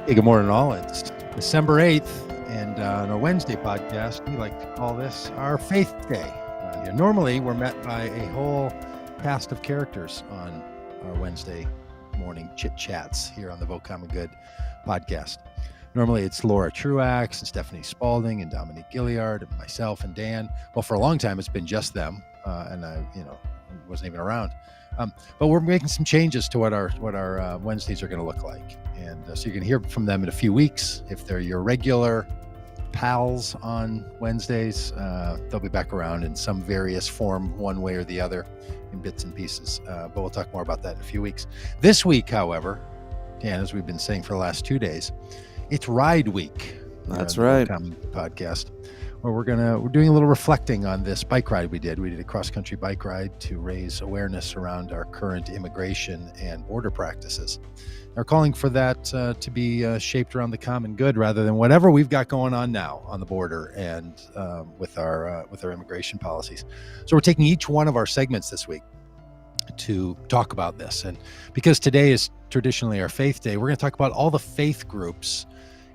Hey, good morning, all. It's December 8th, and on our Wednesday podcast, we like to call this our Faith Day. Normally, we're met by a whole cast of characters on our Wednesday morning chit chats here on the Vote Common Good podcast. Normally, it's Laura Truax and Stephanie Spalding and Dominique Gilliard and myself and Dan. Well, for a long time, it's been just them, and I, wasn't even around. But we're making some changes to what our Wednesdays are going to look like, and so you can hear from them in a few weeks. If they're your regular pals on Wednesdays, they'll be back around in some various form, one way or the other, in bits and pieces. But we'll talk more about that in a few weeks. This week, however, Dan, as we've been saying for the last 2 days, it's Ride Week. That's right. Podcast. Where we're doing a little reflecting on this bike ride we did. We did a cross-country bike ride to raise awareness around our current immigration and border practices. They're calling for that to be shaped around the common good rather than whatever we've got going on now on the border and with our immigration policies. So we're taking each one of our segments this week to talk about this. And because today is traditionally our Faith Day, we're going to talk about all the faith groups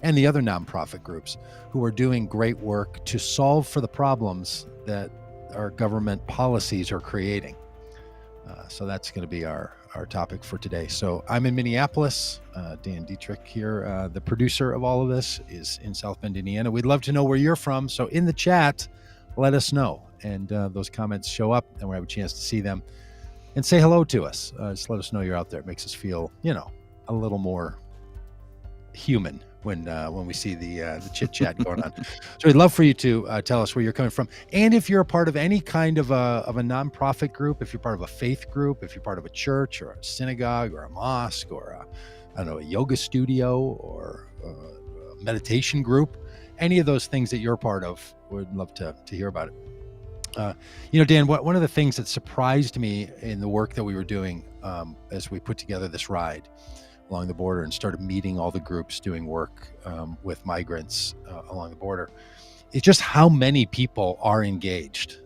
and the other nonprofit groups who are doing great work to solve for the problems that our government policies are creating. So that's going to be our topic for today. So I'm in Minneapolis. Dan Dietrich here, the producer of all of this, is in South Bend, Indiana. We'd love to know where you're from. So in the chat, let us know. And those comments show up and we have a chance to see them and say hello to us. Just let us know you're out there. It makes us feel, a little more human when we see the chit chat going on. So we'd love for you to tell us where you're coming from, and if you're a part of any kind of a nonprofit group, if you're part of a faith group, if you're part of a church or a synagogue or a mosque or a yoga studio or a meditation group, any of those things that you're part of, we'd love to hear about it. Dan, one of the things that surprised me in the work that we were doing as we put together this ride along the border and started meeting all the groups doing work with migrants along the border, it's just how many people are engaged.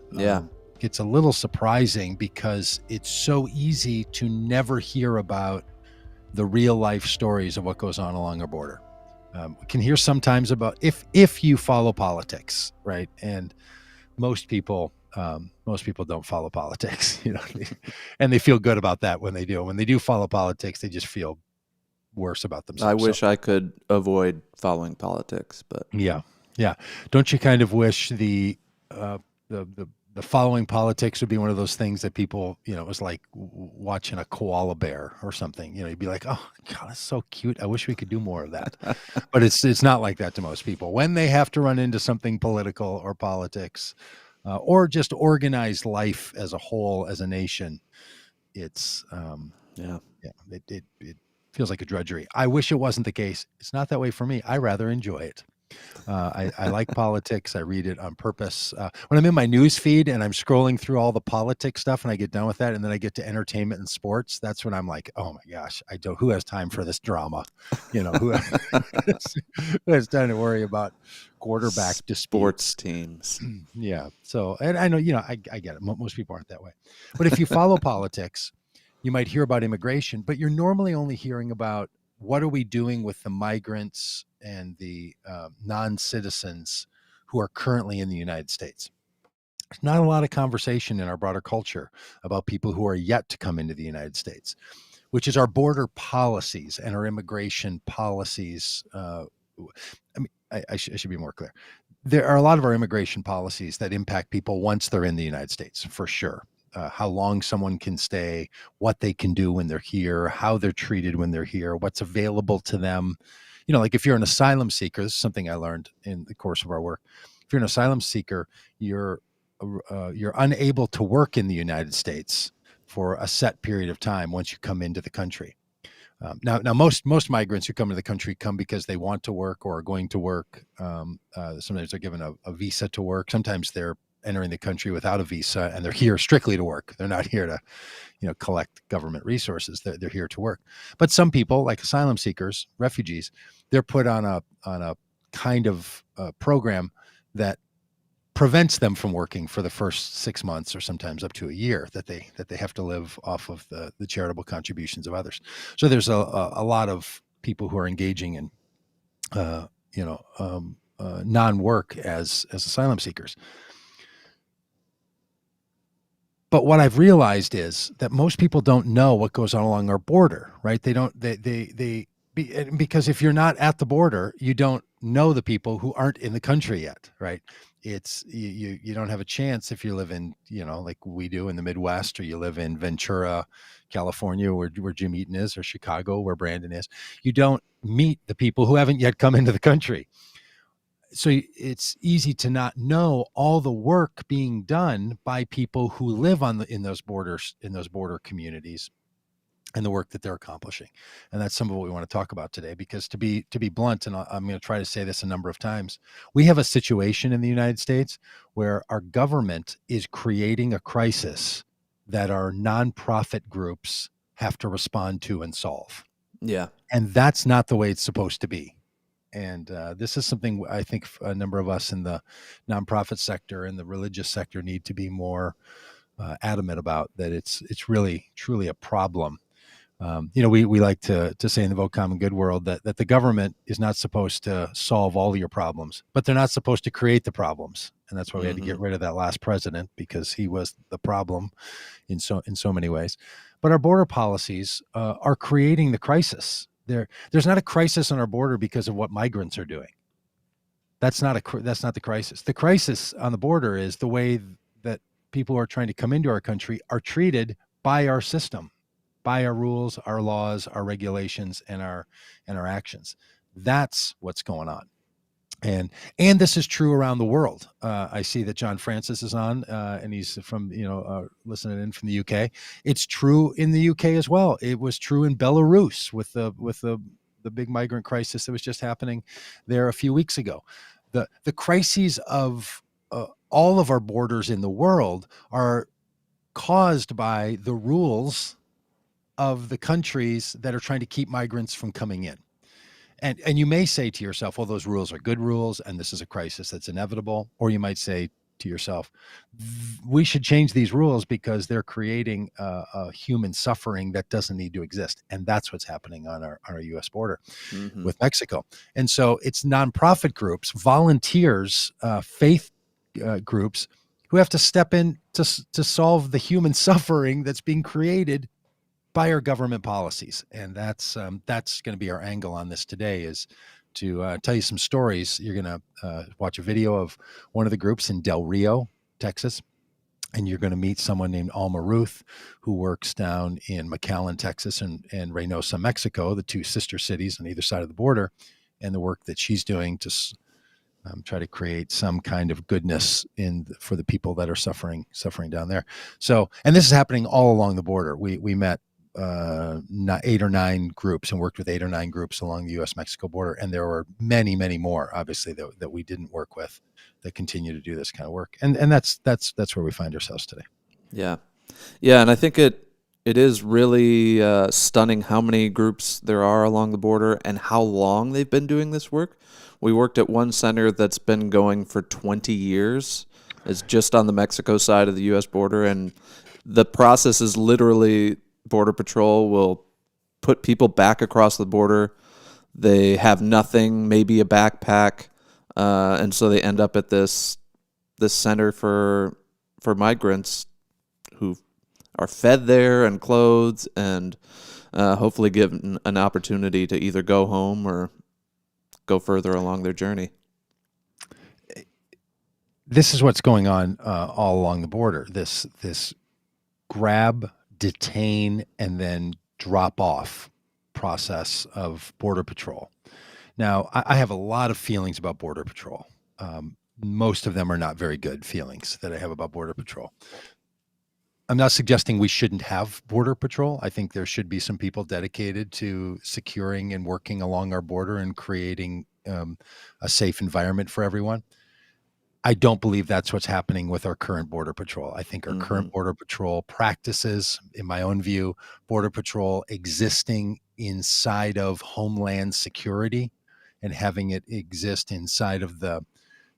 It's a little surprising because it's so easy to never hear about the real life stories of what goes on along our border. We can hear sometimes about if you follow politics, right? And most people don't follow politics, and they feel good about that when they do. When they do follow politics, they just feel worse about themselves. I wish I could avoid following politics, but yeah. Don't you kind of wish the following politics would be one of those things that people, it was like watching a koala bear or something. You'd be like, oh God, that's so cute. I wish we could do more of that. But it's not like that to most people. When they have to run into something political or politics, or just organized life as a whole, as a nation, it's it feels like a drudgery. I wish it wasn't the case. It's not that way for me. I rather enjoy it. I like politics. I read it on purpose. When I'm in my news feed and I'm scrolling through all the politics stuff and I get done with that and then I get to entertainment and sports, that's when I'm like, oh my gosh, who has time for this drama? Who has time to worry about quarterback sports teams? Yeah. So, and I know, I get it. Most people aren't that way. But if you follow politics, you might hear about immigration, but you're normally only hearing about what are we doing with the migrants and the non-citizens who are currently in the United States. There's not a lot of conversation in our broader culture about people who are yet to come into the United States, which is our border policies and our immigration policies. I should be more clear. There are a lot of our immigration policies that impact people once they're in the United States, for sure. How long someone can stay, what they can do when they're here, how they're treated when they're here, what's available to them. Like if you're an asylum seeker, this is something I learned in the course of our work. If you're an asylum seeker, you're unable to work in the United States for a set period of time once you come into the country. Now, most migrants who come to the country come because they want to work or are going to work. Sometimes they're given a visa to work. Sometimes they're entering the country without a visa and they're here strictly to work. They're not here to, collect government resources. They're here to work. But some people, like asylum seekers, refugees, they're put on a kind of program that prevents them from working for the first 6 months or sometimes up to a year, that they have to live off of the charitable contributions of others. So there's a lot of people who are engaging in non-work as asylum seekers. But what I've realized is that most people don't know what goes on along our border, right? They don't. Because if you're not at the border, you don't know the people who aren't in the country yet, right? It's you don't have a chance if you live in, like we do in the Midwest, or you live in Ventura, California, where Jim Eaton is, or Chicago, where Brandon is. You don't meet the people who haven't yet come into the country. So it's easy to not know all the work being done by people who live in those border communities, and the work that they're accomplishing. And that's some of what we want to talk about today, because to be blunt, and I'm going to try to say this a number of times, we have a situation in the United States where our government is creating a crisis that our nonprofit groups have to respond to and solve. Yeah. And that's not the way it's supposed to be. And this is something I think a number of us in the nonprofit sector and the religious sector need to be more adamant about, that it's really, truly a problem. We like to say in the Vote Common Good world that the government is not supposed to solve all your problems, but they're not supposed to create the problems. And that's why we had to get rid of that last president, because he was the problem in so many ways. But our border policies are creating the crisis. There's not a crisis on our border because of what migrants are doing. That's not the crisis. The crisis on the border is the way that people who are trying to come into our country are treated by our system, by our rules, our laws, our regulations, and our actions. That's what's going on. And this is true around the world. I see that John Francis is on, and he's from listening in from the UK. It's true in the UK as well. It was true in Belarus with the big migrant crisis that was just happening there a few weeks ago. The crises of all of our borders in the world are caused by the rules of the countries that are trying to keep migrants from coming in. And you may say to yourself, well, those rules are good rules, and this is a crisis that's inevitable. Or you might say to yourself, we should change these rules because they're creating a human suffering that doesn't need to exist. And that's what's happening on our U.S. border with Mexico. And so it's nonprofit groups, volunteers, faith groups who have to step in to solve the human suffering that's being created by our government policies. And that's going to be our angle on this today, is to tell you some stories. You're going to watch a video of one of the groups in Del Rio, Texas, and you're going to meet someone named Alma Ruth, who works down in McAllen, Texas, and Reynosa, Mexico, the two sister cities on either side of the border, and the work that she's doing to try to create some kind of goodness for the people that are suffering down there. So, and this is happening all along the border. We met 8 or 9 groups and worked with 8 or 9 groups along the U.S.-Mexico border. And there were many, many more, obviously, that we didn't work with, that continue to do this kind of work. And that's where we find ourselves today. Yeah. Yeah. And I think it is really stunning how many groups there are along the border and how long they've been doing this work. We worked at one center that's been going for 20 years. It's just on the Mexico side of the U.S. border. And the process is literally Border Patrol will put people back across the border. They have nothing, maybe a backpack, and so they end up at this center for migrants who are fed there and clothed, and hopefully given an opportunity to either go home or go further along their journey. This is what's going on all along the border. This grab, detain, and then drop off process of Border Patrol. Now, I have a lot of feelings about Border Patrol. Most of them are not very good feelings that I have about Border Patrol. I'm not suggesting we shouldn't have Border Patrol. I think there should be some people dedicated to securing and working along our border and creating a safe environment for everyone. I don't believe that's what's happening with our current Border Patrol. I think our current Border Patrol practices, in my own view, Border Patrol existing inside of Homeland Security and having it exist inside of the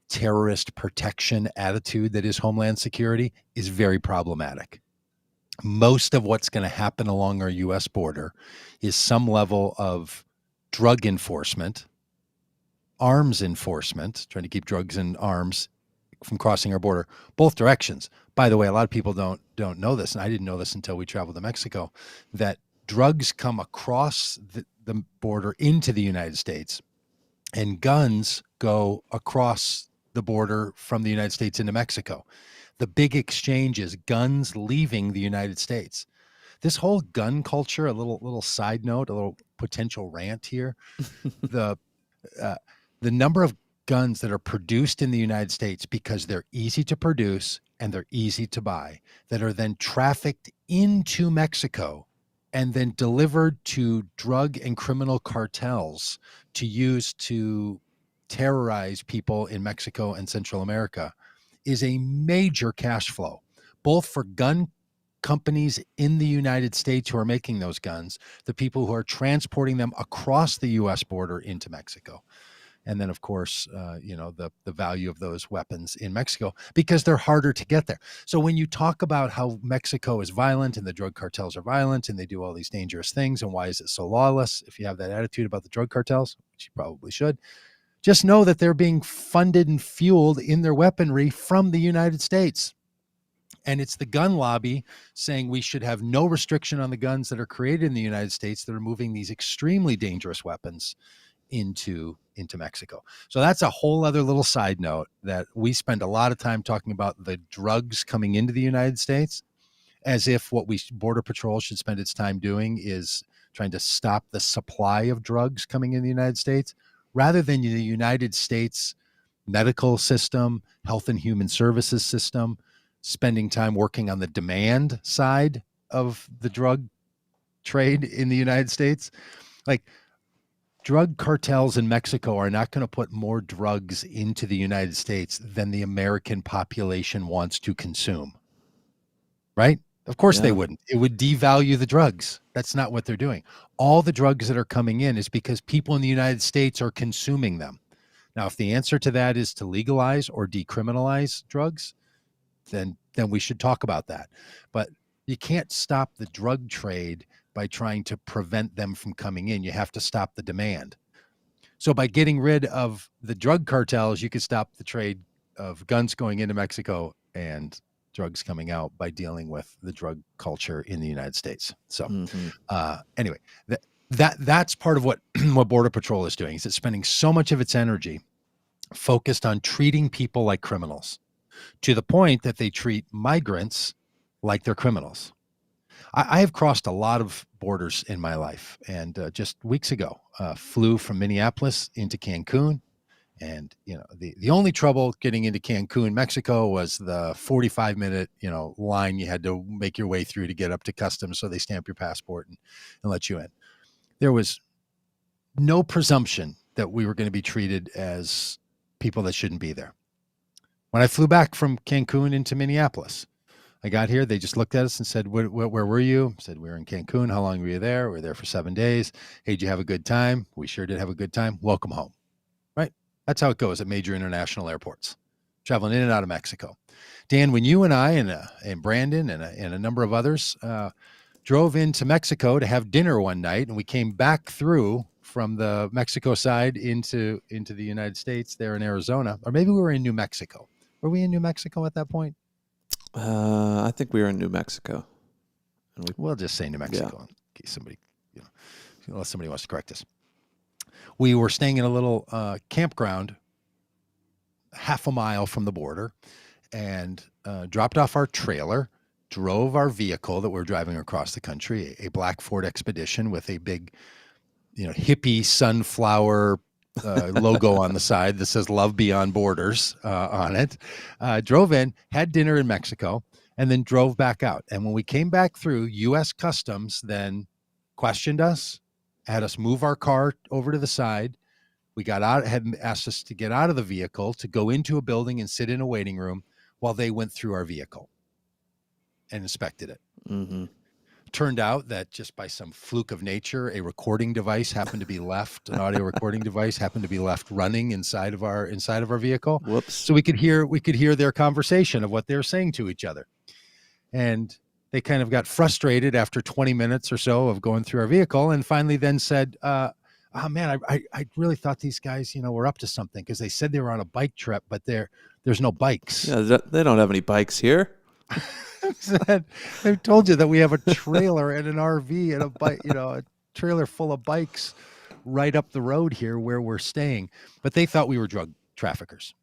terrorist protection attitude that is Homeland Security is very problematic. Most of what's going to happen along our U.S. border is some level of drug enforcement arms enforcement, trying to keep drugs and arms from crossing our border, both directions. By the way, a lot of people don't know this, and I didn't know this until we traveled to Mexico, that drugs come across the border into the United States, and guns go across the border from the United States into Mexico. The big exchange is guns leaving the United States. This whole gun culture, a little side note, a little potential rant here. The uh, the number of guns that are produced in the United States because they're easy to produce and they're easy to buy, that are then trafficked into Mexico and then delivered to drug and criminal cartels to use to terrorize people in Mexico and Central America, is a major cash flow, both for gun companies in the United States who are making those guns, the people who are transporting them across the US border into Mexico. And then, of course, the value of those weapons in Mexico, because they're harder to get there. So when you talk about how Mexico is violent and the drug cartels are violent and they do all these dangerous things, and why is it so lawless? If you have that attitude about the drug cartels, which you probably should, just know that they're being funded and fueled in their weaponry from the United States. And it's the gun lobby saying we should have no restriction on the guns that are created in the United States that are moving these extremely dangerous weapons into Mexico. So that's a whole other little side note, that we spend a lot of time talking about the drugs coming into the United States, as if what Border Patrol should spend its time doing is trying to stop the supply of drugs coming in the United States, rather than the United States medical system, health and human services system, spending time working on the demand side of the drug trade in the United States. Like, drug cartels in Mexico are not going to put more drugs into the United States than the American population wants to consume. Right? Of course they Yeah. wouldn't. It would devalue the drugs. That's not what they're doing. All the drugs that are coming in is because people in the United States are consuming them. Now, if the answer to that is to legalize or decriminalize drugs, then we should talk about that. But you can't stop the drug trade by trying to prevent them from coming in. You have to stop the demand. So by getting rid of the drug cartels, you could stop the trade of guns going into Mexico and drugs coming out by dealing with the drug culture in the United States. So anyway, that's part of what Border Patrol is doing, is it's spending so much of its energy focused on treating people like criminals, to the point that they treat migrants like they're criminals. I have crossed a lot of borders in my life, and just weeks ago, flew from Minneapolis into Cancun. And the only trouble getting into Cancun, Mexico, was the 45-minute line you had to make your way through to get up to customs, so they stamp your passport and let you in. There was no presumption that we were going to be treated as people that shouldn't be there. When I flew back from Cancun into Minneapolis, I got here, they just looked at us and said, where were you? I said, we were in Cancun. How long were you there? We were there for 7 days. Hey, did you have a good time? We sure did have a good time. Welcome home. Right? That's how it goes at major international airports, traveling in and out of Mexico. Dan, when you and I and Brandon and a number of others drove into Mexico to have dinner one night, and we came back through from the Mexico side into the United States there in Arizona, or maybe we were in New Mexico. Were we in New Mexico at that point? I think we were in New Mexico. We'll just say New Mexico in case somebody, unless somebody wants to correct us. We were staying in a little campground half a mile from the border, and dropped off our trailer, drove our vehicle that we're driving across the country, a black Ford Expedition with a big, hippie sunflower logo on the side that says "Love Beyond Borders" on it. Drove in, had dinner in Mexico, and then drove back out. And when we came back through, U.S. Customs then questioned us, had us move our car over to the side. We got out, had asked us to get out of the vehicle, to go into a building and sit in a waiting room while they went through our vehicle and inspected it. Mm-hmm. Turned out that just by some fluke of nature, a recording device happened to be left, an audio recording device happened to be left running inside of our vehicle. Whoops. So we could hear their conversation of what they were saying to each other. And they kind of got frustrated after 20 minutes or so of going through our vehicle, and finally then said, oh man, I really thought these guys, were up to something because they said they were on a bike trip, but there's no bikes. Yeah, they don't have any bikes here. They've told you that we have a trailer and an RV and a bike, a trailer full of bikes right up the road here where we're staying. But they thought we were drug traffickers.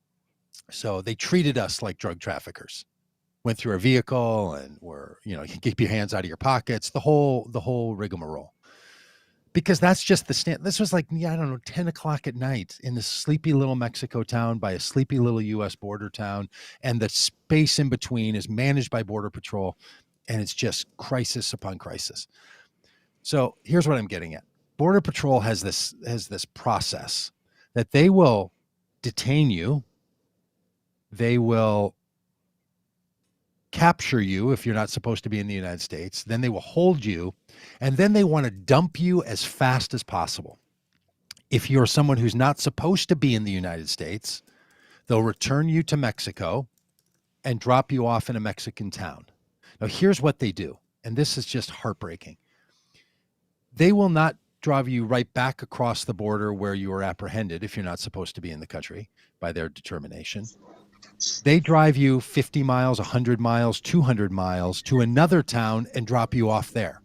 So they treated us like drug traffickers. Went through our vehicle and you keep your hands out of your pockets, the whole rigmarole. Because that's just the stand. This was like, I don't know, 10 o'clock at night in this sleepy little Mexico town by a sleepy little U.S. border town. And the space in between is managed by Border Patrol. And it's just crisis upon crisis. So here's what I'm getting at. Border Patrol has this process that they will detain you. They will capture you if you're not supposed to be in the United States. Then they will hold you, and then they want to dump you as fast as possible. If you're someone who's not supposed to be in the United States, they'll return you to Mexico and drop you off in a Mexican town. Now, here's what they do, and this is just heartbreaking. They will not drive you right back across the border where you were apprehended if you're not supposed to be in the country by their determination. They drive you 50 miles, 100 miles, 200 miles to another town and drop you off there.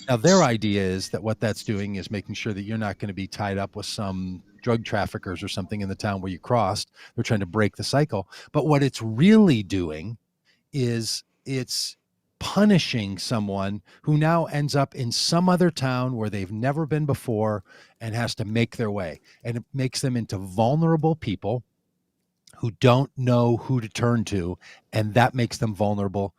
Now, their idea is that what that's doing is making sure that you're not going to be tied up with some drug traffickers or something in the town where you crossed. They're trying to break the cycle. But what it's really doing is it's punishing someone who now ends up in some other town where they've never been before and has to make their way. And it makes them into vulnerable people who don't know who to turn to, and that makes them vulnerable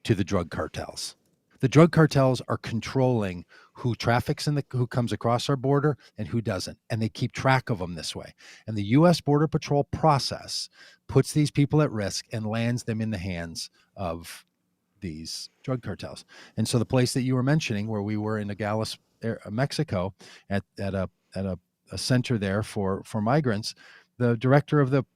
to the drug cartels. The drug cartels are controlling who traffics who comes across our border and who doesn't, and they keep track of them this way. And the U.S. Border Patrol process puts these people at risk and lands them in the hands of these drug cartels. And so the place that you were mentioning, where we were in Nogales, Mexico, at a center there for migrants, the director of the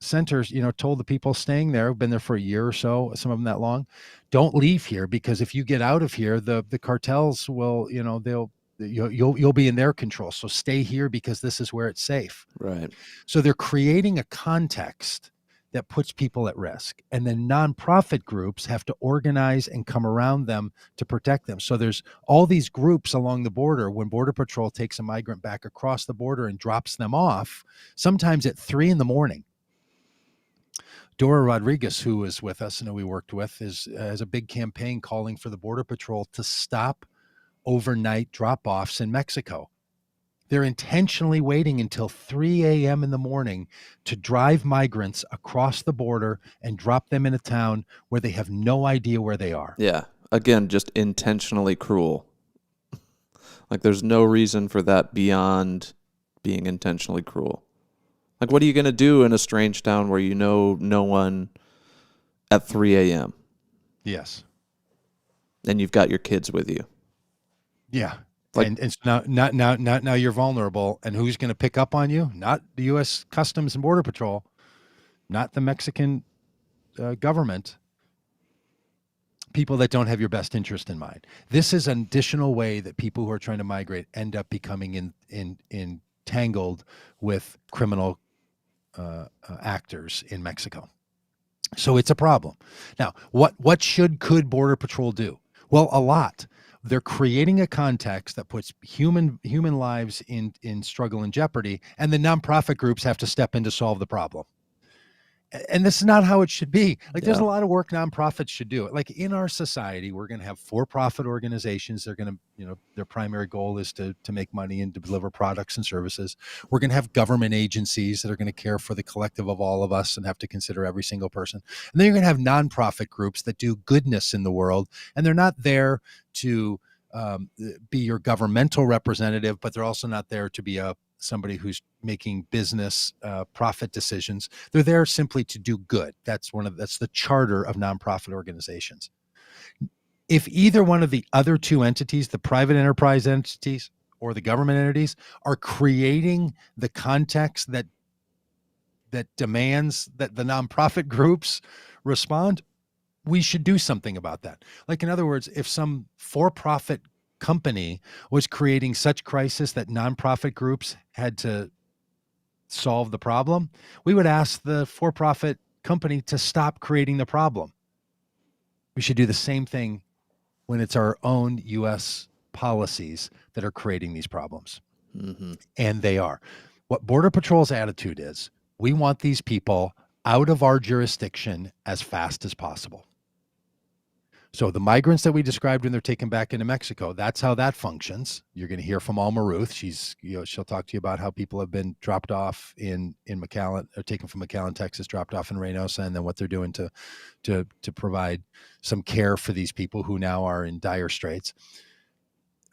centers, told the people staying there, who've been there for a year or so, some of them that long, don't leave here, because if you get out of here, the cartels will, you'll be in their control. So stay here because this is where it's safe. Right. So they're creating a context that puts people at risk. And then nonprofit groups have to organize and come around them to protect them. So there's all these groups along the border. When Border Patrol takes a migrant back across the border and drops them off, sometimes at 3 a.m. Dora Rodriguez, who was with us and who we worked with, has a big campaign calling for the Border Patrol to stop overnight drop-offs in Mexico. They're intentionally waiting until 3 a.m. in the morning to drive migrants across the border and drop them in a town where they have no idea where they are. Yeah. Again, just intentionally cruel. Like, there's no reason for that beyond being intentionally cruel. Like, what are you going to do in a strange town where you know no one at 3 a.m.? Yes. And you've got your kids with you. Yeah. Like, and so now you're vulnerable, and who's going to pick up on you? Not the U.S. Customs and Border Patrol, not the Mexican government. People that don't have your best interest in mind. This is an additional way that people who are trying to migrate end up becoming entangled with criminal actors in Mexico. So it's a problem. Now, what could Border Patrol do? Well, a lot. They're creating a context that puts human lives in struggle and jeopardy, and the nonprofit groups have to step in to solve the problem. And this is not how it should be. Like, there's a lot of work nonprofits should do. Like, in our society, we're going to have for-profit organizations. They're going to, their primary goal is to make money and to deliver products and services. We're going to have government agencies that are going to care for the collective of all of us and have to consider every single person. And then you're going to have nonprofit groups that do goodness in the world, and they're not there to be your governmental representative, but they're also not there to be somebody who's making business profit decisions. They're there simply to do good. That's the charter of nonprofit organizations. If either one of the other two entities, the private enterprise entities or the government entities, are creating the context that demands that the nonprofit groups respond, we should do something about that. Like, in other words, if some for-profit company was creating such crisis that nonprofit groups had to solve the problem, we would ask the for-profit company to stop creating the problem. We should do the same thing when it's our own U.S. policies that are creating these problems. Mm-hmm. And they are. What Border Patrol's attitude is, we want these people out of our jurisdiction as fast as possible. So the migrants that we described when they're taken back into Mexico, that's how that functions. You're going to hear from Alma Ruth. She'll talk to you about how people have been dropped off in McAllen, or taken from McAllen, Texas, dropped off in Reynosa, and then what they're doing to provide some care for these people who now are in dire straits.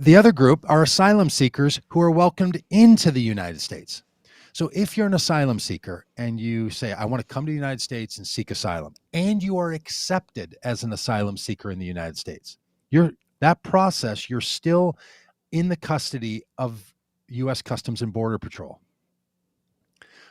The other group are asylum seekers who are welcomed into the United States. So if you're an asylum seeker and you say, I want to come to the United States and seek asylum, and you are accepted as an asylum seeker in the United States, you're still in the custody of U.S. Customs and Border Patrol.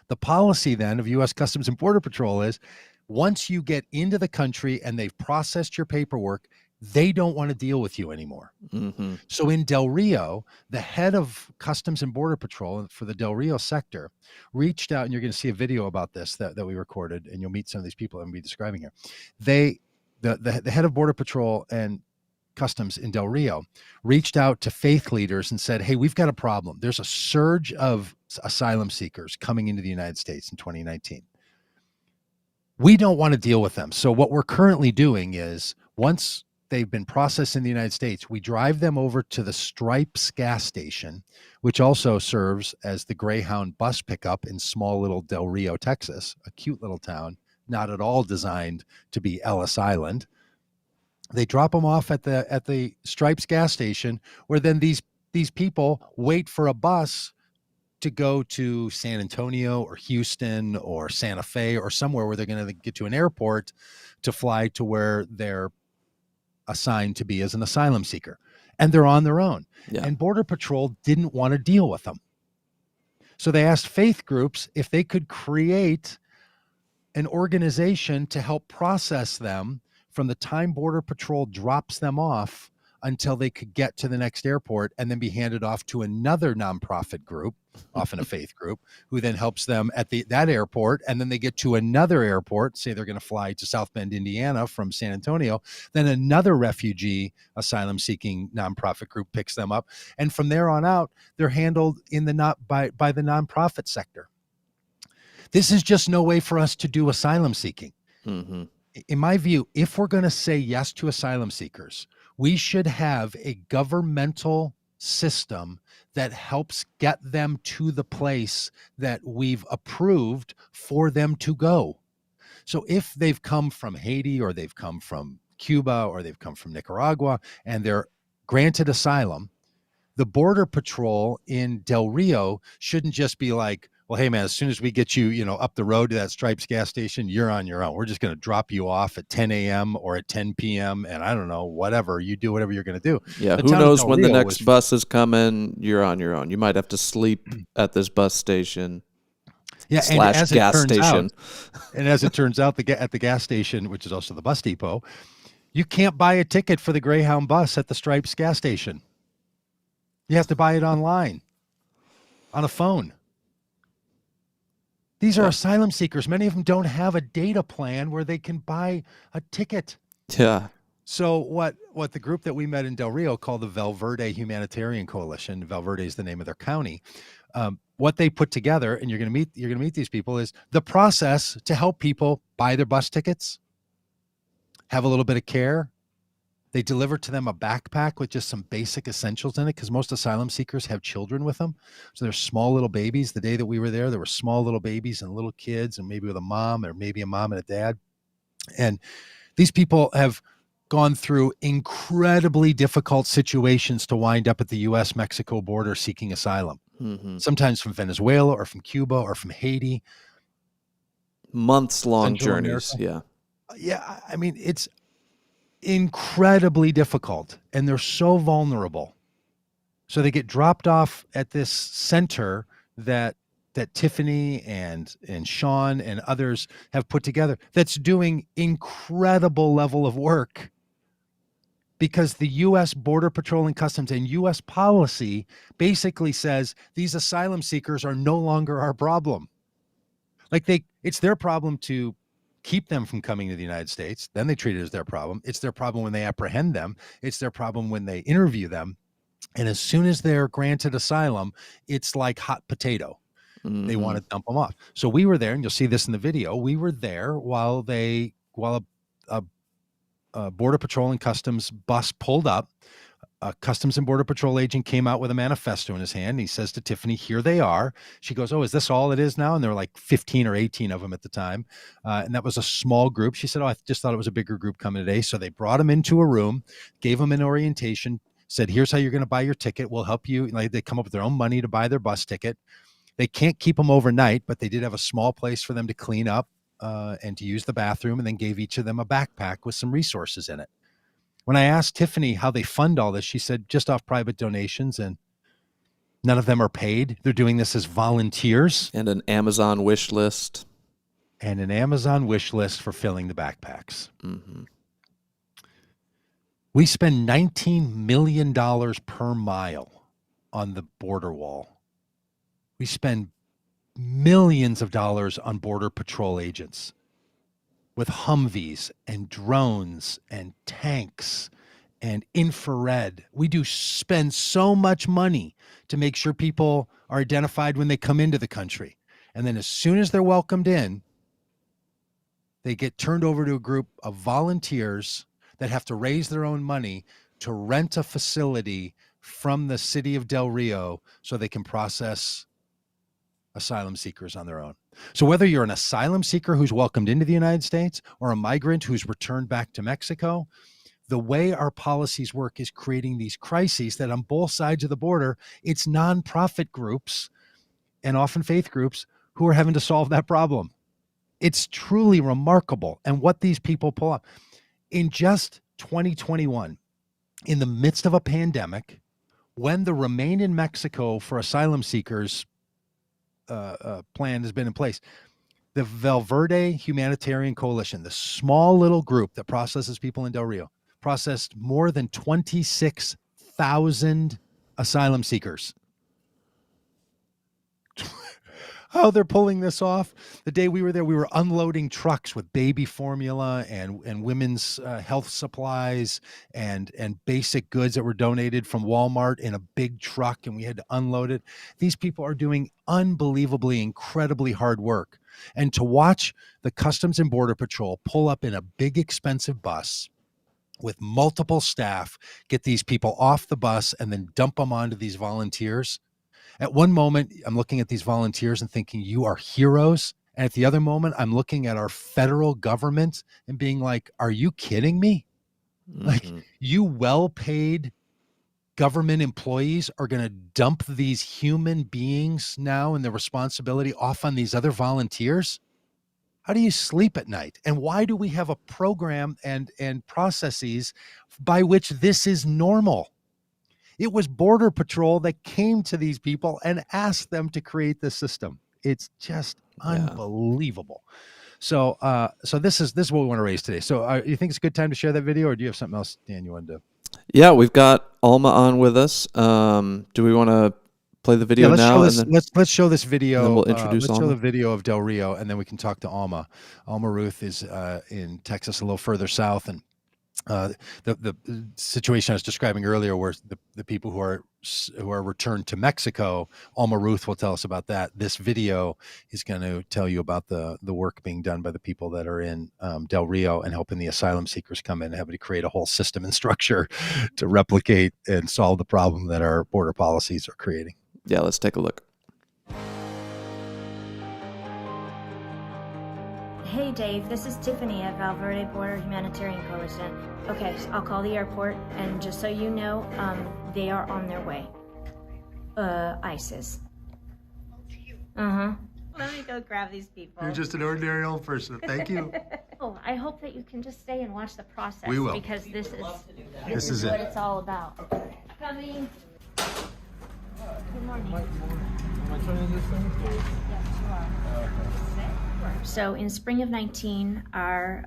The policy then of U.S. Customs and Border Patrol is, once you get into the country and they've processed your paperwork, they don't want to deal with you anymore. Mm-hmm. So in Del Rio, the head of Customs and Border Patrol for the Del Rio sector reached out, and you're going to see a video about this that we recorded, and you'll meet some of these people I'm going to be describing here. The head of Border Patrol and Customs in Del Rio reached out to faith leaders and said, hey, we've got a problem. There's a surge of asylum seekers coming into the United States in 2019. We don't want to deal with them. So what we're currently doing is, once they've been processed in the United States, we drive them over to the Stripes gas station, which also serves as the Greyhound bus pickup in small little Del Rio, Texas, a cute little town, not at all designed to be Ellis Island. They drop them off at the Stripes gas station, where then these people wait for a bus to go to San Antonio or Houston or Santa Fe or somewhere where they're going to get to an airport to fly to where they're assigned to be as an asylum seeker, and they're on their own. Yeah. And Border Patrol didn't want to deal with them. So they asked faith groups if they could create an organization to help process them from the time Border Patrol drops them off until they could get to the next airport, and then be handed off to another nonprofit group, often a faith group, who then helps them at that airport. And then they get to another airport, say they're going to fly to South Bend, Indiana from San Antonio. Then another refugee asylum seeking nonprofit group picks them up. And from there on out, they're handled by the nonprofit sector. This is just no way for us to do asylum seeking. Mm-hmm. In my view, if we're going to say yes to asylum seekers, we should have a governmental system that helps get them to the place that we've approved for them to go. So if they've come from Haiti, or they've come from Cuba, or they've come from Nicaragua, and they're granted asylum, the Border Patrol in Del Rio shouldn't just be like, well, hey man, as soon as we get you, up the road to that Stripes gas station, you're on your own. We're just going to drop you off at 10 a.m. or at 10 p.m. And I don't know, whatever you do, whatever you're going to do. Yeah. The Who town of knows Del when the Rio next bus is coming? You're on your own. You might have to sleep at this bus station. Yeah, / and as gas it turns station. and as it turns out, at the gas station, which is also the bus depot, you can't buy a ticket for the Greyhound bus at the Stripes gas station. You have to buy it online, on a phone. These are asylum seekers. Many of them don't have a data plan where they can buy a ticket. Yeah. So what the group that we met in Del Rio called the Valverde Humanitarian Coalition, Valverde is the name of their county, what they put together, and you're going to meet these people, is the process to help people buy their bus tickets, have a little bit of care. They deliver to them a backpack with just some basic essentials in it, because most asylum seekers have children with them. So they're small little babies. The day that we were there were small little babies and little kids, and maybe with a mom, or maybe a mom and a dad. And these people have gone through incredibly difficult situations to wind up at the U.S.-Mexico border seeking asylum. Mm-hmm. Sometimes from Venezuela or from Cuba or from Haiti. Months-long Central journeys. America. Yeah. I mean, it's incredibly difficult, and they're so vulnerable. So they get dropped off at this center that Tiffany and Sean and others have put together, that's doing incredible level of work. because the U.S. Border Patrol and Customs and U.S. policy basically says these asylum seekers are no longer our problem. Like it's their problem to keep them from coming to the United States. Then they treat it as their problem. It's their problem when they apprehend them. It's their problem when they interview them. And as soon as they're granted asylum, it's like hot potato. They want to dump them off. So we were there, and you'll see this in the video. We were there while a Border Patrol and Customs bus pulled up. A Customs and Border Patrol agent came out with a manifesto in his hand. And he says to Tiffany, "Here they are." She goes, "Oh, is this all it is now?" And there were like 15 or 18 of them at the time. And that was a small group. She said, "Oh, I just thought it was a bigger group coming today." So they brought them into a room, gave them an orientation, said, "Here's how you're going to buy your ticket. We'll help you." Like, they come up with their own money to buy their bus ticket. They can't keep them overnight, but they did have a small place for them to clean up and to use the bathroom, and then gave each of them a backpack with some resources in it. When I asked Tiffany how they fund all this, she said just off private donations, and none of them are paid. They're doing this as volunteers. And an Amazon wish list. And an Amazon wish list for filling the backpacks. Mm-hmm. We spend $19 million per mile on the border wall. We spend millions of dollars on Border Patrol agents with Humvees and drones and tanks and infrared. We do spend so much money to make sure people are identified when they come into the country. And then as soon as they're welcomed in, they get turned over to a group of volunteers that have to raise their own money to rent a facility from the city of Del Rio so they can process asylum seekers on their own. So whether you're an asylum seeker who's welcomed into the United States or a migrant who's returned back to Mexico, the way our policies work is creating these crises that on both sides of the border, it's nonprofit groups and often faith groups who are having to solve that problem. It's truly remarkable. And what these people pull up in just 2021, in the midst of a pandemic, when the Remain in Mexico for asylum seekers plan has been in place, the Valverde Humanitarian Coalition, the small little group that processes people in Del Rio, processed more than 26,000 asylum seekers. How they're pulling this off. The day we were there, we were unloading trucks with baby formula and women's health supplies and basic goods that were donated from Walmart in a big truck, and we had to unload it. These people are doing unbelievably, incredibly hard work. And to watch the Customs and Border Patrol pull up in a big, expensive bus with multiple staff, get these people off the bus and then dump them onto these volunteers. At one moment, I'm looking at these volunteers and thinking, you are heroes. And at the other moment, I'm looking at our federal government and being like, are you kidding me? Mm-hmm. Like, you well-paid government employees are going to dump these human beings now and their responsibility off on these other volunteers? How do you sleep at night? And why do we have a program and processes by which this is normal? It was Border Patrol that came to these people and asked them to create this system. It's just unbelievable. So, this is what we want to raise today. So, you think it's a good time to share that video, or do you have something else, Dan, you wanted to? Yeah, we've got Alma on with us. Do we want to play the video now? Let's show this video. And then we'll introduce let's Alma. show the video of Del Rio, and then we can talk to Alma. Alma Ruth is in Texas, a little further south, and the situation I was describing earlier, where the people who are returned to Mexico, Alma Ruth will tell us about that. This video is going to tell you about the work being done by the people that are in Del Rio and helping the asylum seekers come in and having to create a whole system and structure to replicate and solve the problem that our border policies are creating. Yeah, let's take a look. Hey Dave, this is Tiffany at Valverde Border Humanitarian Coalition. Okay, so I'll call the airport, and just so you know, they are on their way. ISIS. Let me go grab these people. You're just an ordinary old person. Thank you. Oh, I hope that you can just stay and watch the process. We will. Because this is it. What it's all about. Okay. Coming. Good morning. Am I turning this thing? Yes, you are. So in spring of 19, our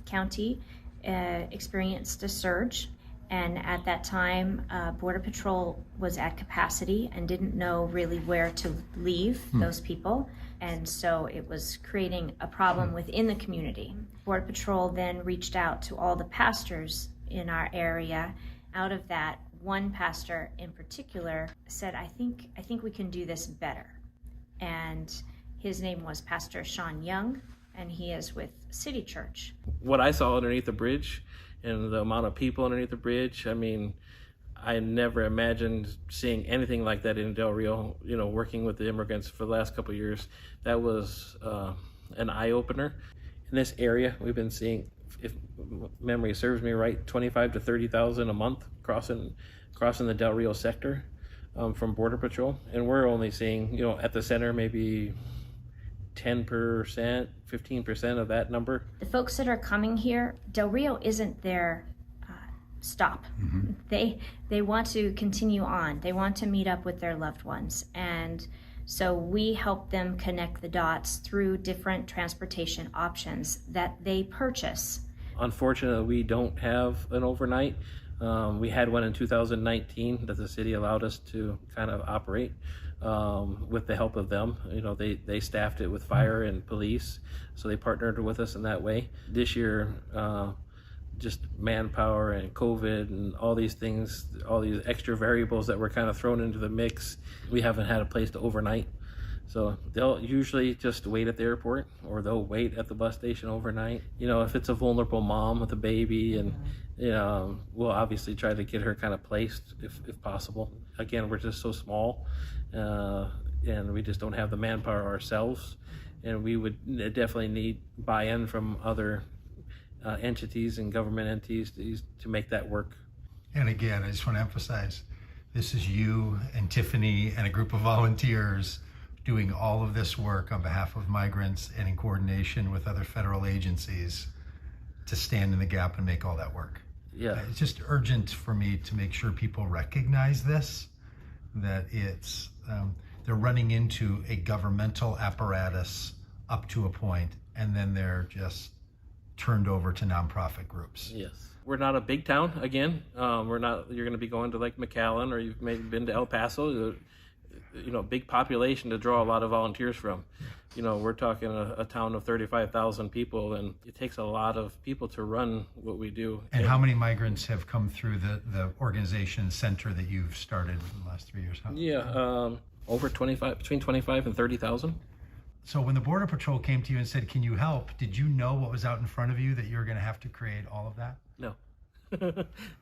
county experienced a surge, And at that time, Border Patrol was at capacity and didn't know really where to leave those people. And so it was creating a problem within the community. Border Patrol then reached out to all the pastors in our area. Out of that, one pastor in particular said, I think we can do this better. And his name was Pastor Sean Young, and he is with City Church. What I saw underneath the bridge and the amount of people underneath the bridge, I mean, I never imagined seeing anything like that in Del Rio, working with the immigrants for the last couple of years. That was an eye-opener. In this area, we've been seeing, if memory serves me right, 25 to 30,000 a month crossing the Del Rio sector from Border Patrol. And we're only seeing, at the center, maybe 10%, 15% of that number. The folks that are coming here, Del Rio isn't their stop. They want to continue on. They want to meet up with their loved ones. And so we help them connect the dots through different transportation options that they purchase. Unfortunately, we don't have an overnight. We had one in 2019 that the city allowed us to kind of operate with the help of them. They staffed it with fire and police, so they partnered with us in that way. This year, just manpower and COVID and all these things, all these extra variables that were kind of thrown into the mix, we haven't had a place to overnight. So they'll usually just wait at the airport, or they'll wait at the bus station overnight. If it's a vulnerable mom with a baby, and we'll obviously try to get her kind of placed if possible. Again, we're just so small, and we just don't have the manpower ourselves, and we would definitely need buy-in from other entities and government entities to make that work. And again, I just want to emphasize, this is you and Tiffany and a group of volunteers doing all of this work on behalf of migrants and in coordination with other federal agencies to stand in the gap and make all that work. Yeah. It's just urgent for me to make sure people recognize this, that it's they're running into a governmental apparatus up to a point, and then they're just turned over to nonprofit groups. Yes. We're not a big town, again. You're going to be going to like McAllen, or you've maybe been to El Paso, big population to draw a lot of volunteers from. We're talking a town of 35,000 people, and it takes a lot of people to run what we do. And how many migrants have come through the organization center that you've started in the last 3 years? Over 25, between 25 and 30,000. So when the Border Patrol came to you and said, can you help, did you know what was out in front of you, that you were going to have to create all of that? No,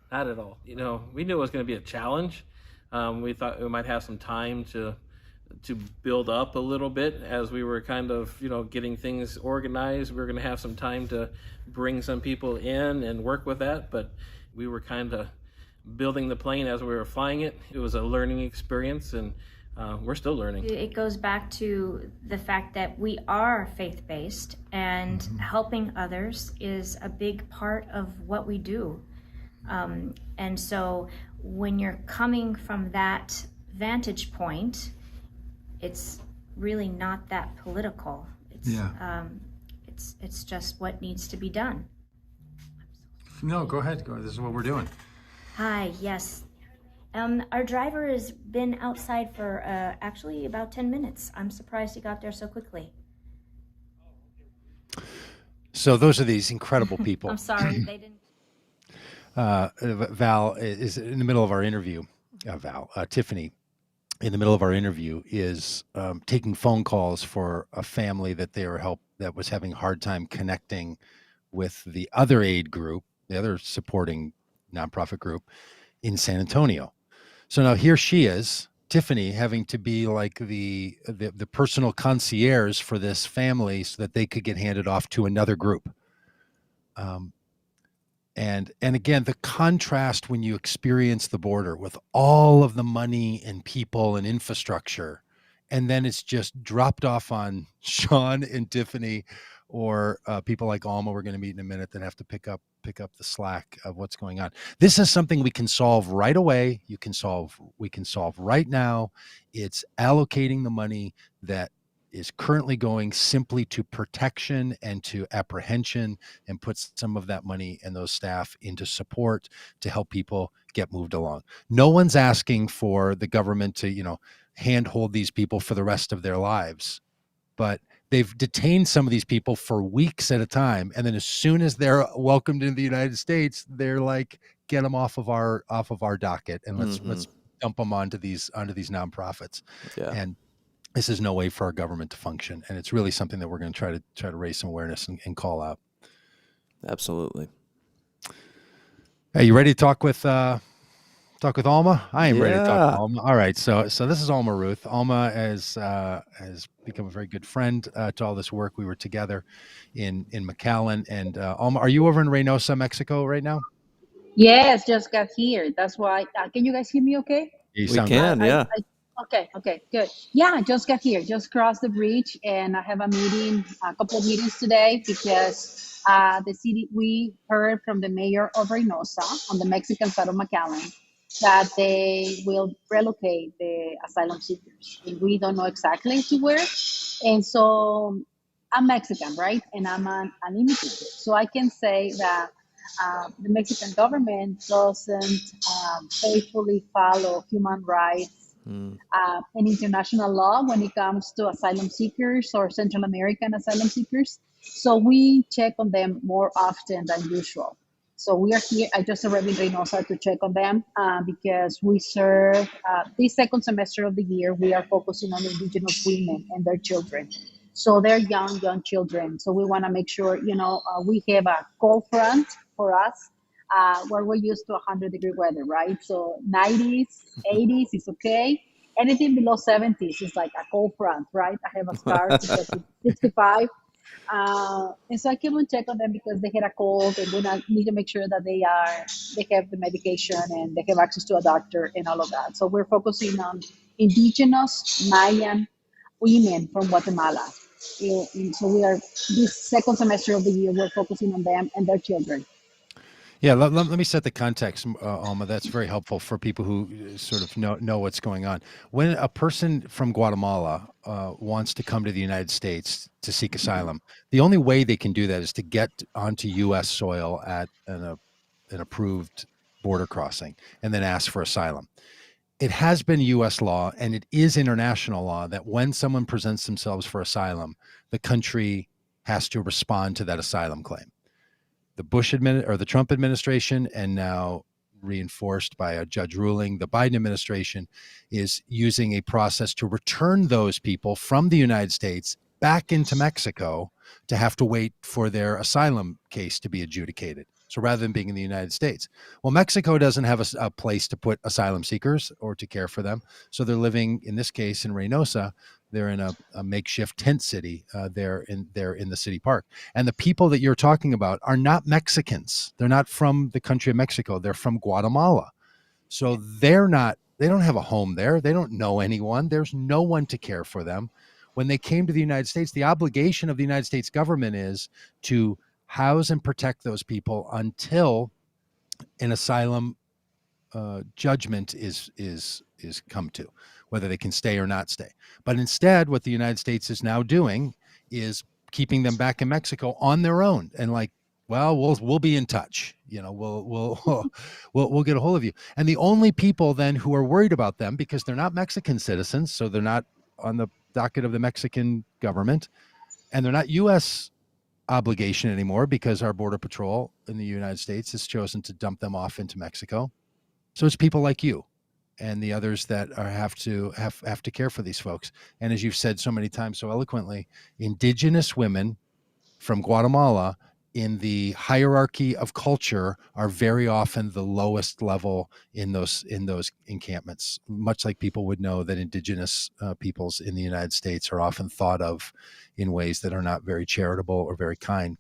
not at all. We knew it was going to be a challenge. We thought we might have some time to build up a little bit as we were kind of, getting things organized. We were going to have some time to bring some people in and work with that, but we were kind of building the plane as we were flying it. It was a learning experience, and we're still learning. It goes back to the fact that we are faith-based, and helping others is a big part of what we do. And so when you're coming from that vantage point, it's really not that political. It's just what needs to be done. No, go ahead. This is what we're doing. Hi, yes. Our driver has been outside for actually about 10 minutes. I'm surprised he got there so quickly. So those are these incredible people. I'm sorry, they didn't. Val is in the middle of our interview. Tiffany, in the middle of our interview, is taking phone calls for a family that that was having a hard time connecting with the other aid group, the other supporting nonprofit group in San Antonio. So now here she is, Tiffany, having to be like the personal concierge for this family so that they could get handed off to another group. And again, the contrast when you experience the border with all of the money and people and infrastructure, and then it's just dropped off on Sean and Tiffany, or people like Alma we're going to meet in a minute, that have to pick up the slack of what's going on. This is something we can solve right away. We can solve right now. It's allocating the money that is currently going simply to protection and to apprehension, and puts some of that money and those staff into support to help people get moved along. No one's asking for the government to, handhold these people for the rest of their lives, but they've detained some of these people for weeks at a time, and then as soon as they're welcomed into the United States, they're like, get them off of our docket, and let's dump them onto these nonprofits. Yeah. And this is no way for our government to function, and it's really something that we're going to try to raise some awareness and call out. Absolutely. Hey, you ready to talk with Alma? I am ready to talk Yeah. to Alma. All right, so this is Alma Ruth. Alma has become a very good friend to all this work. We were together in McAllen, and Alma, are you over in Reynosa, Mexico right now? Yes, just got here. That's why. Can you guys hear me okay? You We sound can, good. yeah. Okay, good. Yeah, I just got here, just crossed the bridge, and I have a couple of meetings today because the city, we heard from the mayor of Reynosa on the Mexican side of McAllen that they will relocate the asylum seekers. And we don't know exactly to where. And so I'm Mexican, right? And I'm an immigrant. So I can say that the Mexican government doesn't faithfully follow human rights and international law when it comes to asylum seekers or Central American asylum seekers. So we check on them more often than usual. So we are here. I just arrived in Reynosa to check on them because we serve this second semester of the year. We are focusing on indigenous women and their children. So they're young children. So we want to make sure, we have a cold front for us where we're used to 100-degree weather, right? So 90s, 80s is okay. Anything below 70s is like a cold front, right? I have a scar to get to 65. And so I came and check on them because they had a cold, and we need to make sure that they have the medication and they have access to a doctor and all of that. So we're focusing on indigenous Mayan women from Guatemala. And so we are, this second semester of the year, we're focusing on them and their children. Yeah, let me set the context, Alma. That's very helpful for people who sort of know what's going on. When a person from Guatemala wants to come to the United States to seek asylum, the only way they can do that is to get onto U.S. soil at an approved border crossing and then ask for asylum. It has been U.S. law, and it is international law, that when someone presents themselves for asylum, the country has to respond to that asylum claim. The the Trump administration, and now reinforced by a judge ruling, the Biden administration is using a process to return those people from the United States back into Mexico to have to wait for their asylum case to be adjudicated. So rather than being in the United States, well, Mexico doesn't have a place to put asylum seekers or to care for them. So they're living, in this case, in Reynosa. They're in a makeshift tent city. They're in the city park. And the people that you're talking about are not Mexicans. They're not from the country of Mexico. They're from Guatemala. So they don't have a home there. They don't know anyone. There's no one to care for them. When they came to the United States, the obligation of the United States government is to house and protect those people until an asylum judgment is come to, whether they can stay or not stay. But instead, what the United States is now doing is keeping them back in Mexico on their own, and like, well, we'll be in touch. We'll get a hold of you. And the only people then who are worried about them, because they're not Mexican citizens, so they're not on the docket of the Mexican government, and they're not U.S. obligation anymore because our Border Patrol in the United States has chosen to dump them off into Mexico. So it's people like you and the others that have to care for these folks. And as you've said so many times so eloquently, indigenous women from Guatemala in the hierarchy of culture are very often the lowest level in those encampments, much like people would know that indigenous peoples in the United States are often thought of in ways that are not very charitable or very kind.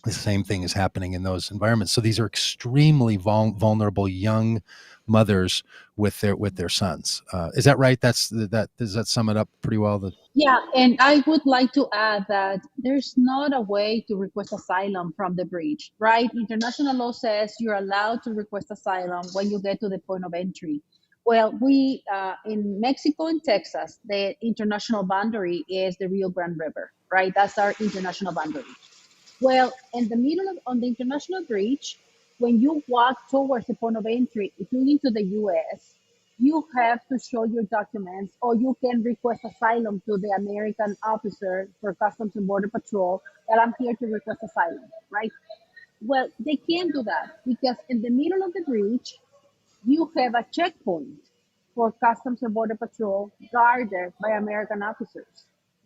The same thing is happening in those environments. So these are extremely vulnerable young mothers with their sons. Is that right? Does that sum it up pretty well? Yeah, and I would like to add that there's not a way to request asylum from the bridge, right? International law says you're allowed to request asylum when you get to the point of entry. Well, we in Mexico and Texas, the international boundary is the Rio Grande River, right? That's our international boundary. Well, in the middle of on the international bridge, when you walk towards the point of entry, if you into the U.S., you have to show your documents, or you can request asylum to the American officer for Customs and Border Patrol that I'm here to request asylum, right? Well, they can't do that because in the middle of the bridge, you have a checkpoint for Customs and Border Patrol guarded by American officers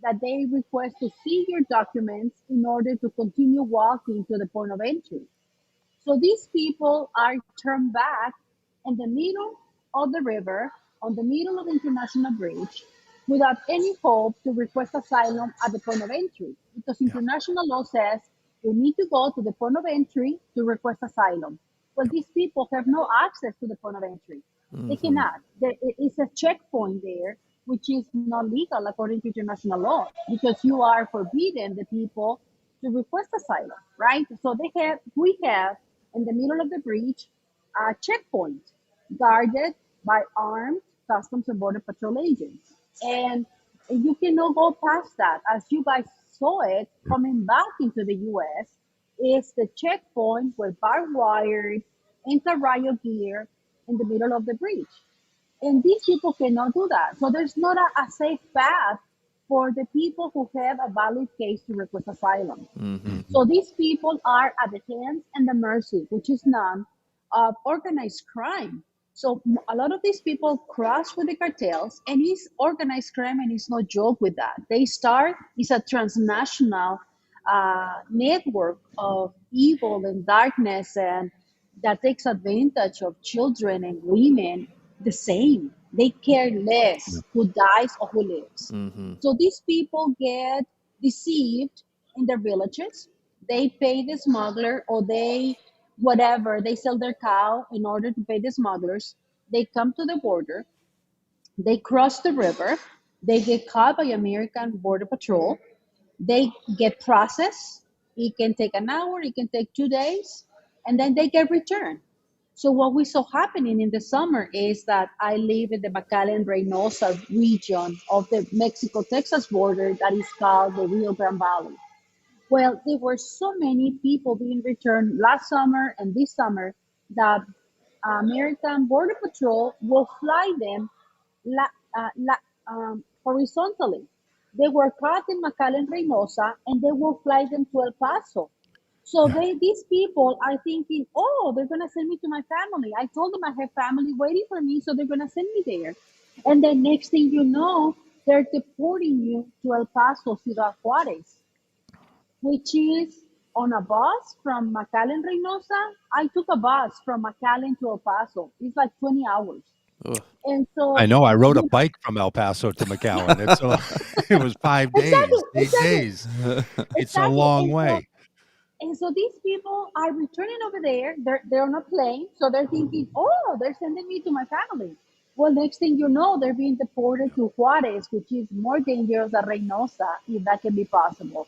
that they request to see your documents in order to continue walking to the point of entry. So these people are turned back in the middle of the river, on the middle of the international bridge, without any hope to request asylum at the point of entry, because Yeah. international law says you need to go to the point of entry to request asylum. Well, these people have no access to the point of entry. They Hmm. cannot. There is a checkpoint there, which is not legal according to international law, because you are forbidden the people to request asylum, right? So we have in the middle of the bridge a checkpoint guarded by armed Customs and Border Patrol agents. And you cannot go past that. As you guys saw it coming back into the US, is the checkpoint with barbed wire, anti-riot gear in the middle of the bridge. And these people cannot do that. So there's not a safe path for the people who have a valid case to request asylum. Hmm. So these people are at the hands and the mercy, which is none, of organized crime. So a lot of these people cross with the cartels, and it's organized crime, and it's no joke with that. It's a transnational network of evil and darkness, and that takes advantage of children and women the same. They care less who dies or who lives. Hmm. So these people get deceived in their villages. They pay the smuggler, or they sell their cow in order to pay the smugglers. They come to the border, they cross the river, they get caught by American Border Patrol, they get processed. It can take an hour, it can take 2 days, and then they get returned. So what we saw happening in the summer is that I live in the McAllen-Reynosa region of the Mexico-Texas border that is called the Rio Grande Valley. Well, there were so many people being returned last summer and this summer that American Border Patrol will fly them horizontally. They were caught in McAllen Reynosa, and they will fly them to El Paso. So Yeah. these people are thinking, oh, they're gonna send me to my family. I told them I have family waiting for me, so they're gonna send me there. And then next thing you know, they're deporting you to El Paso, Ciudad Juarez, which is on a bus from McAllen Reynosa. I took a bus from McAllen to El Paso. It's like 20 hours. Ugh. And I so, know. I rode a you know, bike from El Paso to McAllen. It was 5 days, exactly, 8 days. It's a exactly. long way. And so these people are returning over there. They're on a plane, so they're thinking, oh, they're sending me to my family. Well, next thing you know, they're being deported to Juarez, which is more dangerous than Reynosa, if that can be possible.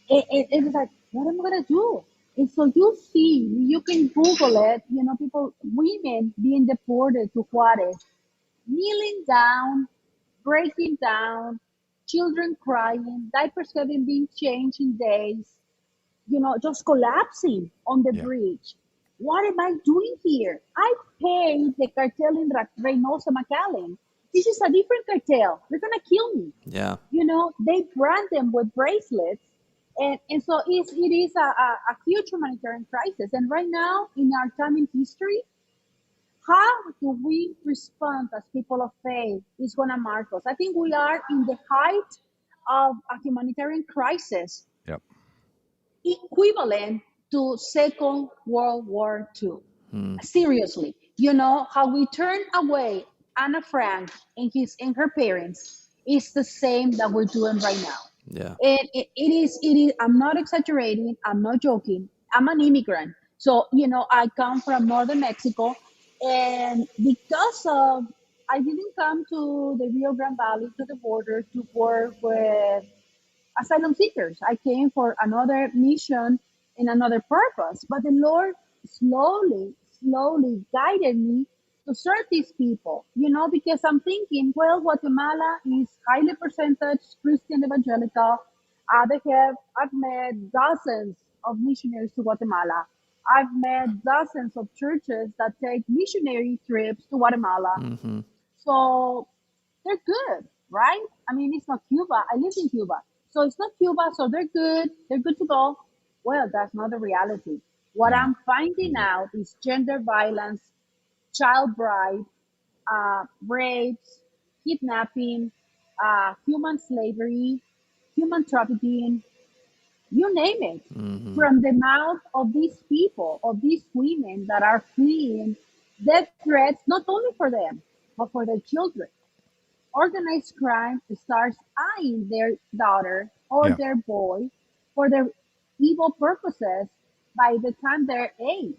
It was like, what am I gonna do? And so you can Google it. Women being deported to Juarez, kneeling down, breaking down, children crying, diapers having been changed in days, just collapsing on the Yeah. bridge. What am I doing here? I paid the cartel in Reynosa McAllen. This is a different cartel. They're gonna kill me. Yeah. They brand them with bracelets. And so it is a huge humanitarian crisis. And right now, in our time in history, how do we respond as people of faith is going to mark us. I think we are in the height of a humanitarian crisis Yep. equivalent to Second World War II. Hmm. Seriously, how we turn away Anna Frank and her parents is the same that we're doing right now. Yeah. And it is, I'm not exaggerating, I'm not joking. I'm an immigrant. So, I come from northern Mexico, and I didn't come to the Rio Grande Valley, to the border, to work with asylum seekers. I came for another mission and another purpose. But the Lord slowly guided me to serve these people, because I'm thinking, well, Guatemala is highly percentage Christian evangelical. I've met dozens of missionaries to Guatemala. I've met dozens of churches that take missionary trips to Guatemala. Mm-hmm. So they're good, right? I mean, it's not Cuba. I lived in Cuba. So it's not Cuba, so they're good. They're good to go. Well, that's not the reality. What I'm finding out is gender violence, child bride, rapes, kidnapping, human slavery, human trafficking, you name it, Mm-hmm. from the mouth of these people, of these women that are fleeing death threats, not only for them, but for their children. Organized crime starts eyeing their daughter or Yeah. their boy for their evil purposes by the time they're 8.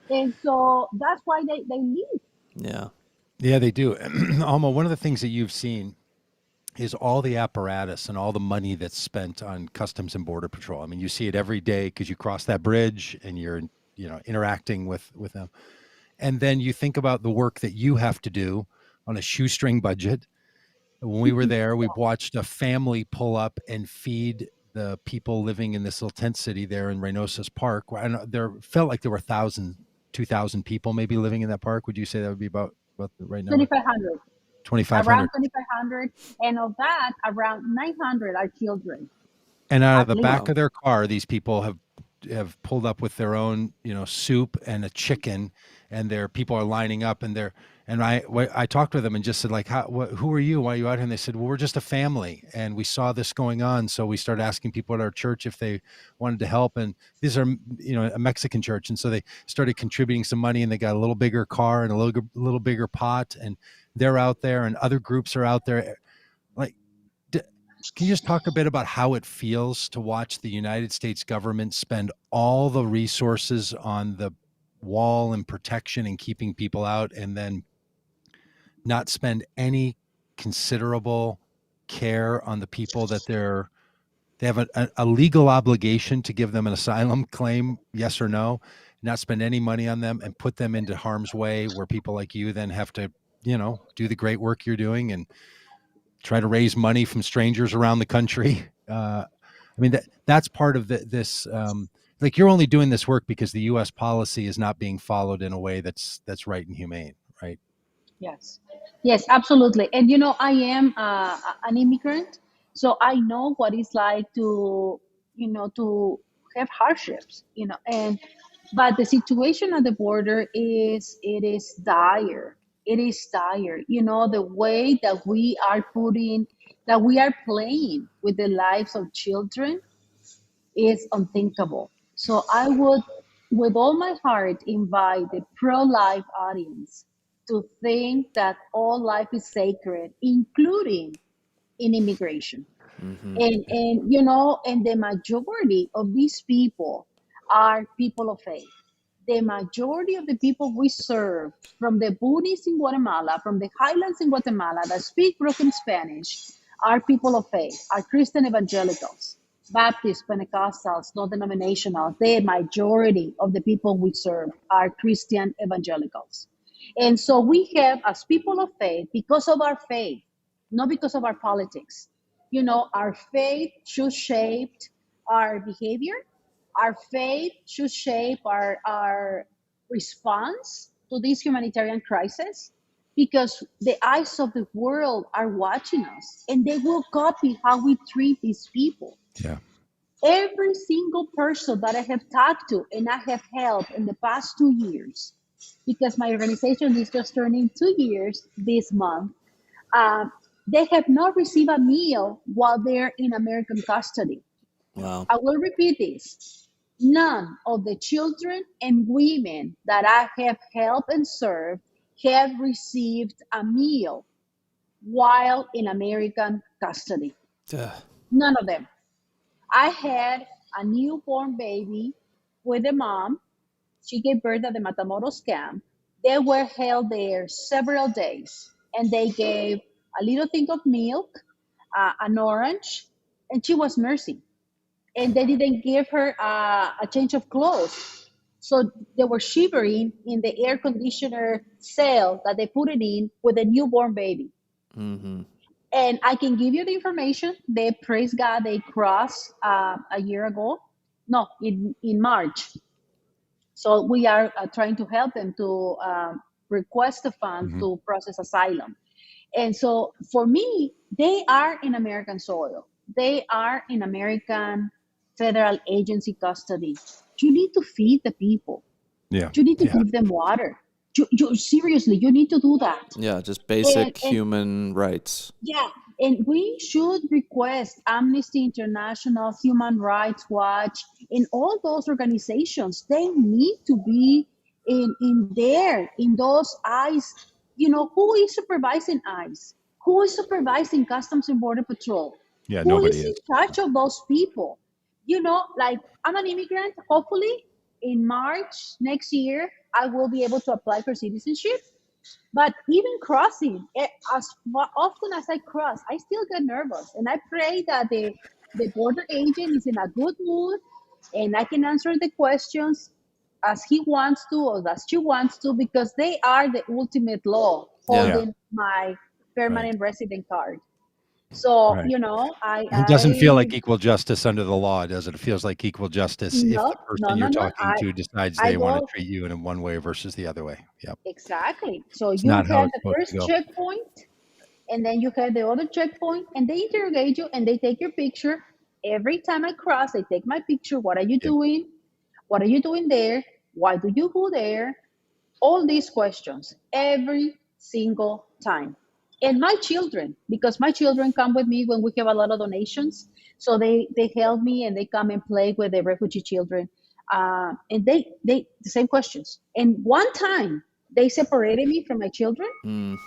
And so that's why they leave. Yeah. Yeah, they do. Alma, one of the things that you've seen is all the apparatus and all the money that's spent on Customs and Border Patrol. I mean, you see it every day because you cross that bridge and you're, interacting with them. And then you think about the work that you have to do on a shoestring budget. When we were there, we watched a family pull up and feed the people living in this little tent city there in Reynosa's Park. And there felt like there were 2,000 people maybe living in that park. Would you say that would be about the right number? 2,500. 2,500. Around 2,500. And of that, around 900 are children, And out of at the least. back of their car, these people have pulled up with their own, soup and a chicken, and their people are lining up, and I talked with them and just said, like, who are you? Why are you out here? And they said, well, we're just a family, and we saw this going on, so we started asking people at our church if they wanted to help. And these are, a Mexican church, and so they started contributing some money, and they got a little bigger car and a little bigger pot, and they're out there, and other groups are out there, like. Can you just talk a bit about how it feels to watch the United States government spend all the resources on the wall and protection and keeping people out, and then not spend any considerable care on the people that they have a legal obligation to give them an asylum claim, yes or no, not spend any money on them and put them into harm's way where people like you then have to, do the great work you're doing and try to raise money from strangers around the country. I mean, that's part of this. Like, you're only doing this work because the U.S. policy is not being followed in a way that's right and humane, right? Yes, yes, absolutely. And I am an immigrant, so I know what it's like to have hardships, and but the situation at the border is dire. It is dire. The way that we are playing with the lives of children is unthinkable. So I would, with all my heart, invite the pro-life audience to think that all life is sacred, including in immigration. Mm-hmm. And the majority of these people are people of faith. The majority of the people we serve, from the Buddhists in Guatemala, from the highlands in Guatemala that speak broken Spanish, are people of faith, are Christian evangelicals, Baptists, Pentecostals, non-denominational. The majority of the people we serve are Christian evangelicals. And so we have, as people of faith, because of our faith, not because of our politics, our faith should shape our behavior. Our faith should shape our response to this humanitarian crisis, because the eyes of the world are watching us and they will copy how we treat these people. Yeah. Every single person that I have talked to and I have helped in the past 2 years, because my organization is just turning 2 years this month, they have not received a meal while they're in American custody. Wow. I will repeat this. None of the children and women that I have helped and served have received a meal while in American custody. Ugh. None of them. I had a newborn baby with a mom. She gave birth at the Matamoros camp. They were held there several days, and they gave a little thing of milk, an orange, and she was nursing. And they didn't give her a change of clothes. So they were shivering in the air conditioner cell that they put it in with a newborn baby. Mm-hmm. And I can give you the information. They, praise God, they crossed a year ago. No, in March. So we are trying to help them to request a fund Mhm. to process asylum. And so for me, they are in American soil. They are in American federal agency custody. You need to feed the people. Yeah. You need to Yeah. give them water. Seriously, you need to do that. Yeah, just And, basic and human rights. yeah, and we should request Amnesty International, Human Rights Watch, and all those organizations. They need to be in there, in those eyes. You know, who is supervising ICE? Who is supervising Customs and Border Patrol? Yeah. Who Nobody is in is. charge of those people? You know, like, I'm an immigrant. Hopefully, in March next year, I will be able to apply for citizenship. But even crossing, as often as I cross, I still get nervous. And I pray that the border agent is in a good mood and I can answer the questions as he wants to or as she wants to, because they are the ultimate law Yeah. holding my Right. permanent resident card. So, Right. you know, And it doesn't feel I like equal justice under the law, does it? It feels like equal justice if the no, person you're no. talking to decides I they want to go treat you in one way versus the other way. Yep. exactly. So It's you not how have it's the supposed to first go. checkpoint, and then you have the other checkpoint, and they interrogate you and they take your picture. Every time I cross, they take my picture. What are you Yep. doing? What are you doing there? Why do you go there? All these questions every single time. And my children, because my children come with me when we have a lot of donations, so they help me and they come and play with the refugee children, and they the same questions. And one time they separated me from my children, Mm.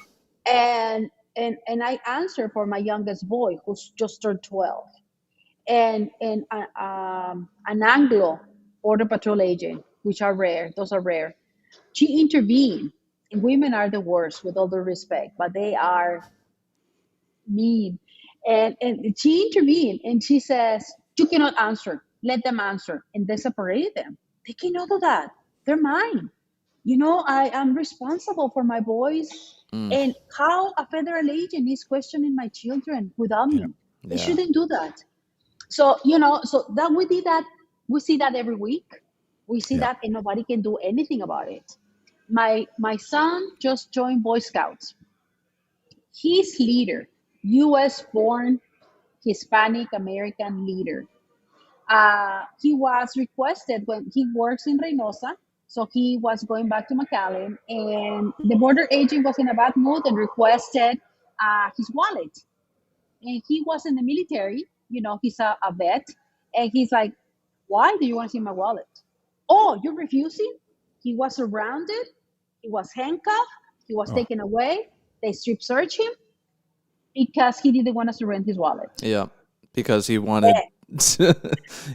and I answer for my youngest boy who's just turned 12, and an Anglo border patrol agent, which are rare. Those are rare. She intervened. And women are the worst, with all due respect, but they are mean. And she intervened and she says, "You cannot answer. Let them answer." And they separated them. They cannot do that. They're mine. You know, I am responsible for my boys. Mm. And how a federal agent is questioning my children without Yeah. me. They Yeah. shouldn't do that. So, you know, so that we did that. We see that every week. We see Yeah. that, and nobody can do anything about it. My son just joined Boy Scouts. His leader, U.S. born Hispanic American leader. He was requested when he works in Reynosa, so he was going back to McAllen, and the border agent was in a bad mood and requested his wallet. And he was in the military, you know, he's a vet, and he's like, "Why do you want to see my wallet?" "Oh, you're refusing?" He was surrounded, he was handcuffed, he was Oh. taken away. They strip searched him because he didn't want to surrender his wallet. Yeah, because he wanted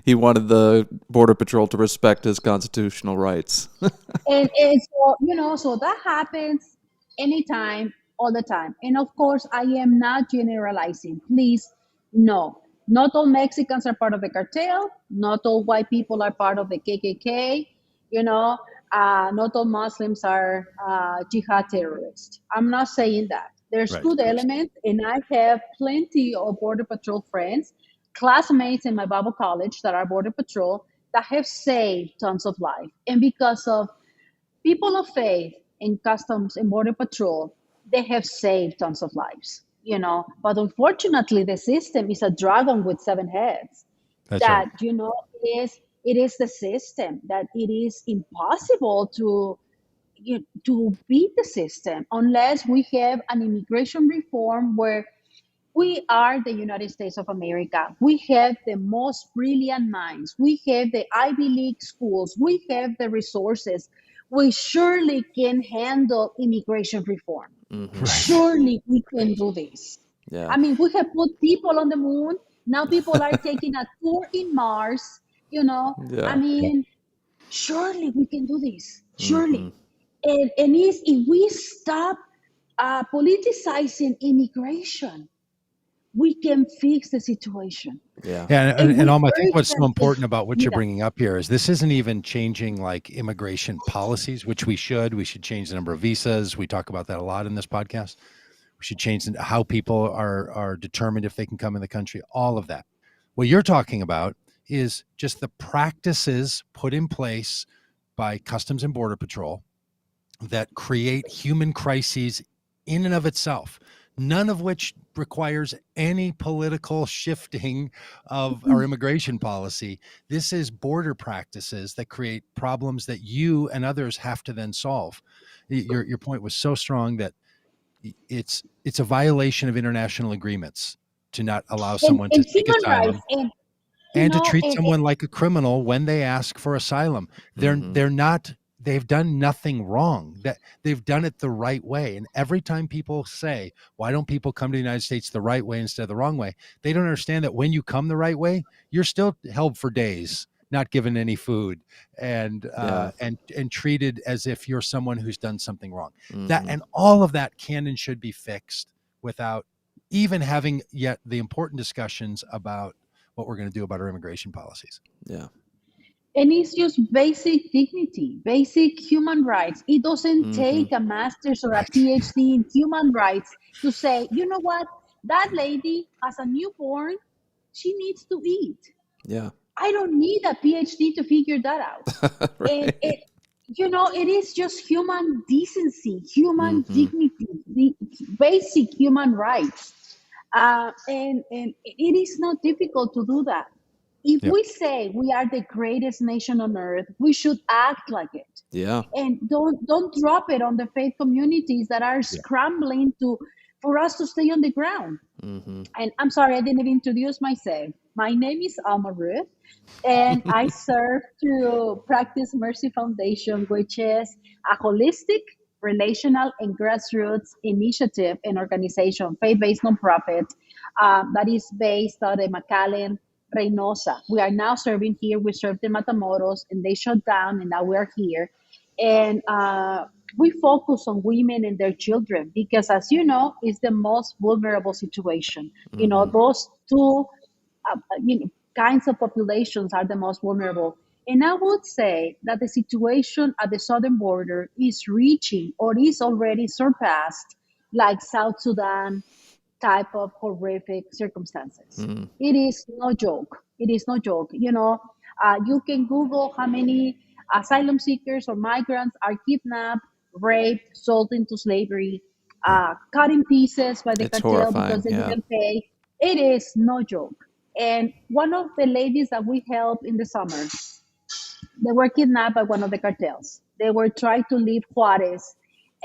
he wanted the border patrol to respect his constitutional rights. And so, you know, so that happens anytime, all the time. And of course, I am not generalizing. Please, no. Not all Mexicans are part of the cartel. Not all white people are part of the KKK. You know, not all Muslims are jihad terrorists. I'm not saying that. There's Right. good elements, and I have plenty of Border Patrol friends, classmates in my Bible college that are Border Patrol, that have saved tons of life. And because of people of faith in Customs and Border Patrol, they have saved tons of lives, you know. But unfortunately, the system is a dragon with seven heads. That's right. That, you know, it is the system that it is impossible to beat the system unless we have an immigration reform where we are the United States of America. We have the most brilliant minds. We have the Ivy League schools. We have the resources. We surely can handle immigration reform. Mhm. Right. Surely we can do this. Yeah. I mean, we have put people on the moon. Now people are taking a tour in Mars. You know, Yeah. I mean, surely we can do this. Surely. Mhm. And if we stop politicizing immigration, we can fix the situation. Yeah. And we I think what's so urgently important about what you're need bringing up here is this isn't even changing like immigration policies, which we should. We should change the number of visas. We talk about that a lot in this podcast. We should change how people are determined if they can come in the country. All of that. What you're talking about is just the practices put in place by Customs and Border Patrol that create human crises in and of itself, none of which requires any political shifting of our immigration policy. This is border practices that create problems that you and others have to then solve. Your point was so strong that it's a violation of international agreements to not allow someone to and seek human rights, asylum and you and to know, treat someone like a criminal when they ask for asylum. They're not, they've done nothing wrong, that they've done it the right way. And every time people say, why don't people come to the United States the right way instead of the wrong way? They don't understand that when you come the right way, you're still held for days, not given any food, and treated as if you're someone who's done something wrong. That, and all of that can and should be fixed without even having yet the important discussions about what we're going to do about our immigration policies. Yeah. and it's just basic dignity, basic human rights. It doesn't take a master's or a PhD in human rights to say, you know what, that lady has a newborn, she needs to eat. Yeah. I don't need a PhD to figure that out. And it, it is just human decency, human dignity, the basic human rights. And it is not difficult to do that. If we say we are the greatest nation on earth, we should act like it. Yeah. And don't drop it on the faith communities that are scrambling for us to stay on the ground. And I'm sorry, I didn't even introduce myself. My name is Alma Ruth, and I serve to Practice Mercy Foundation, which is a holistic, relational, and grassroots initiative and organization, faith-based nonprofit that is based out of McAllen, Reynosa. We are now serving here. We served in Matamoros, and they shut down, and now we're here. And we focus on women and their children because, as you know, it's the most vulnerable situation. Those two kinds of populations are the most vulnerable. And I would say that the situation at the southern border is reaching or is already surpassed, like South Sudan type of horrific circumstances. It is no joke. It is no joke. You can Google how many asylum seekers or migrants are kidnapped, raped, sold into slavery, cut in pieces by the It's cartel horrifying, because they yeah. didn't pay. It is no joke. And one of the ladies that we helped in the summer, they were kidnapped by one of the cartels. They were trying to leave Juarez,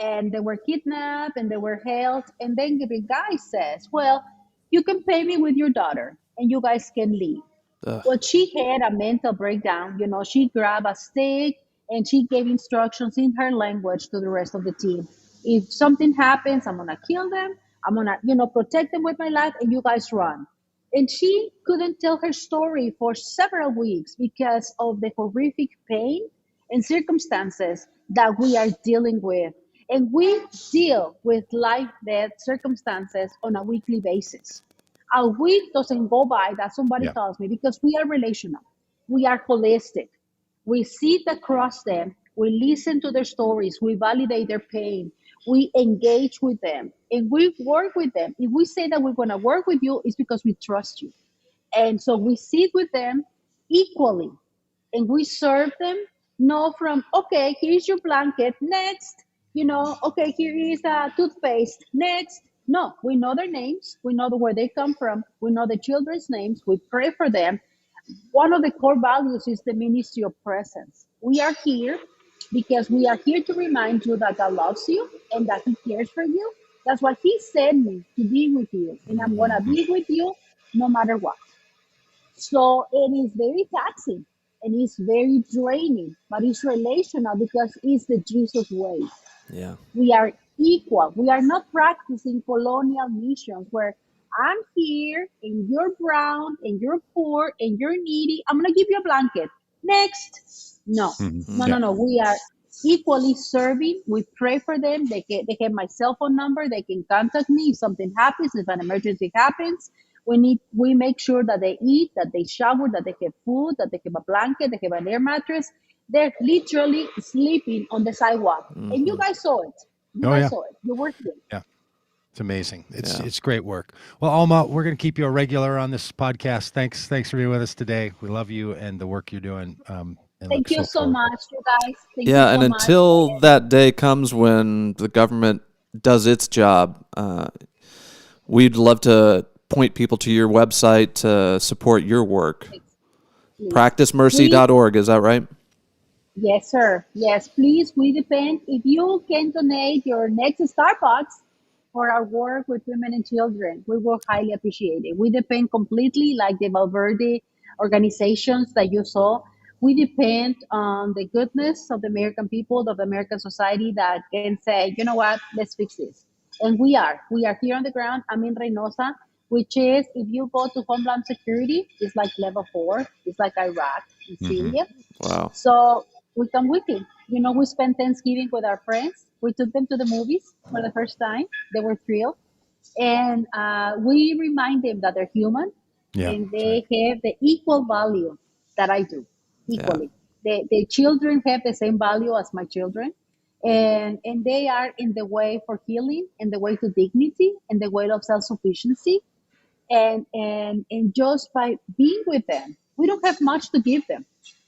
and they were kidnapped and they were held. And then the guy says, well, you can pay me with your daughter and you guys can leave. Ugh. But she had a mental breakdown. She grabbed a stick and she gave instructions in her language to the rest of the team. If something happens, I'm going to kill them. I'm going to, protect them with my life, and you guys run. And she couldn't tell her story for several weeks because of the horrific pain and circumstances that we are dealing with. And we deal with life-death circumstances on a weekly basis. A week doesn't go by that somebody calls me, because we are relational. We are holistic. We sit across them. We listen to their stories. We validate their pain. We engage with them, and we work with them. If we say that we're going to work with you, it's because we trust you. And so we sit with them equally, and we serve them, from, okay, here's your blanket, next, okay, here is a toothpaste, next. No, we know their names. We know where they come from. We know the children's names. We pray for them. One of the core values is the ministry of presence. We are here because we are here to remind you that God loves you and that He cares for you. That's why He sent me, to be with you. And I'm going to be with you no matter what. So it is very taxing and it's very draining, but it's relational because it's the Jesus way. Yeah. We are equal. We are not practicing colonial missions where I'm here and you're brown and you're poor and you're needy. I'm going to give you a blanket. Next. No. No. We are equally serving. We pray for them. They have my cell phone number. They can contact me if something happens, if an emergency happens. We make sure that they eat, that they shower, that they have food, that they have a blanket, they have an air mattress. They're literally sleeping on the sidewalk. And you guys saw it. You Oh, guys yeah. saw it. You were here. Yeah. It's amazing. Yeah. It's great work. Well, Alma, we're going to keep you a regular on this podcast. Thanks for being with us today. We love you and the work you're doing. And Thank you so much, you guys. Thank you Yeah, so and much. until that day comes when the government does its job, we'd love to point people to your website to support your work. Please. PracticeMercy.org, is that right? Yes, sir. Yes, please. We depend. If you can donate your next Starbucks for our work with women and children, we will highly appreciate it. We depend completely, like the Valverde organizations that you saw. We depend on the goodness of the American people, of the American society that can say, you know what, let's fix this. And we are here on the ground. I'm in Reynosa, which is, if you go to Homeland Security, it's like level 4. It's like Iraq and Syria. Wow. So we come weekly. You know, we spent Thanksgiving with our friends. We took them to the movies for the first time. They were thrilled. And we remind them that they're human, Yeah, and they have the equal value that I do, equally. The children have the same value as my children. And they are in the way for healing, in the way to dignity, in the way of self-sufficiency. And just by being with them, we don't have much to give them,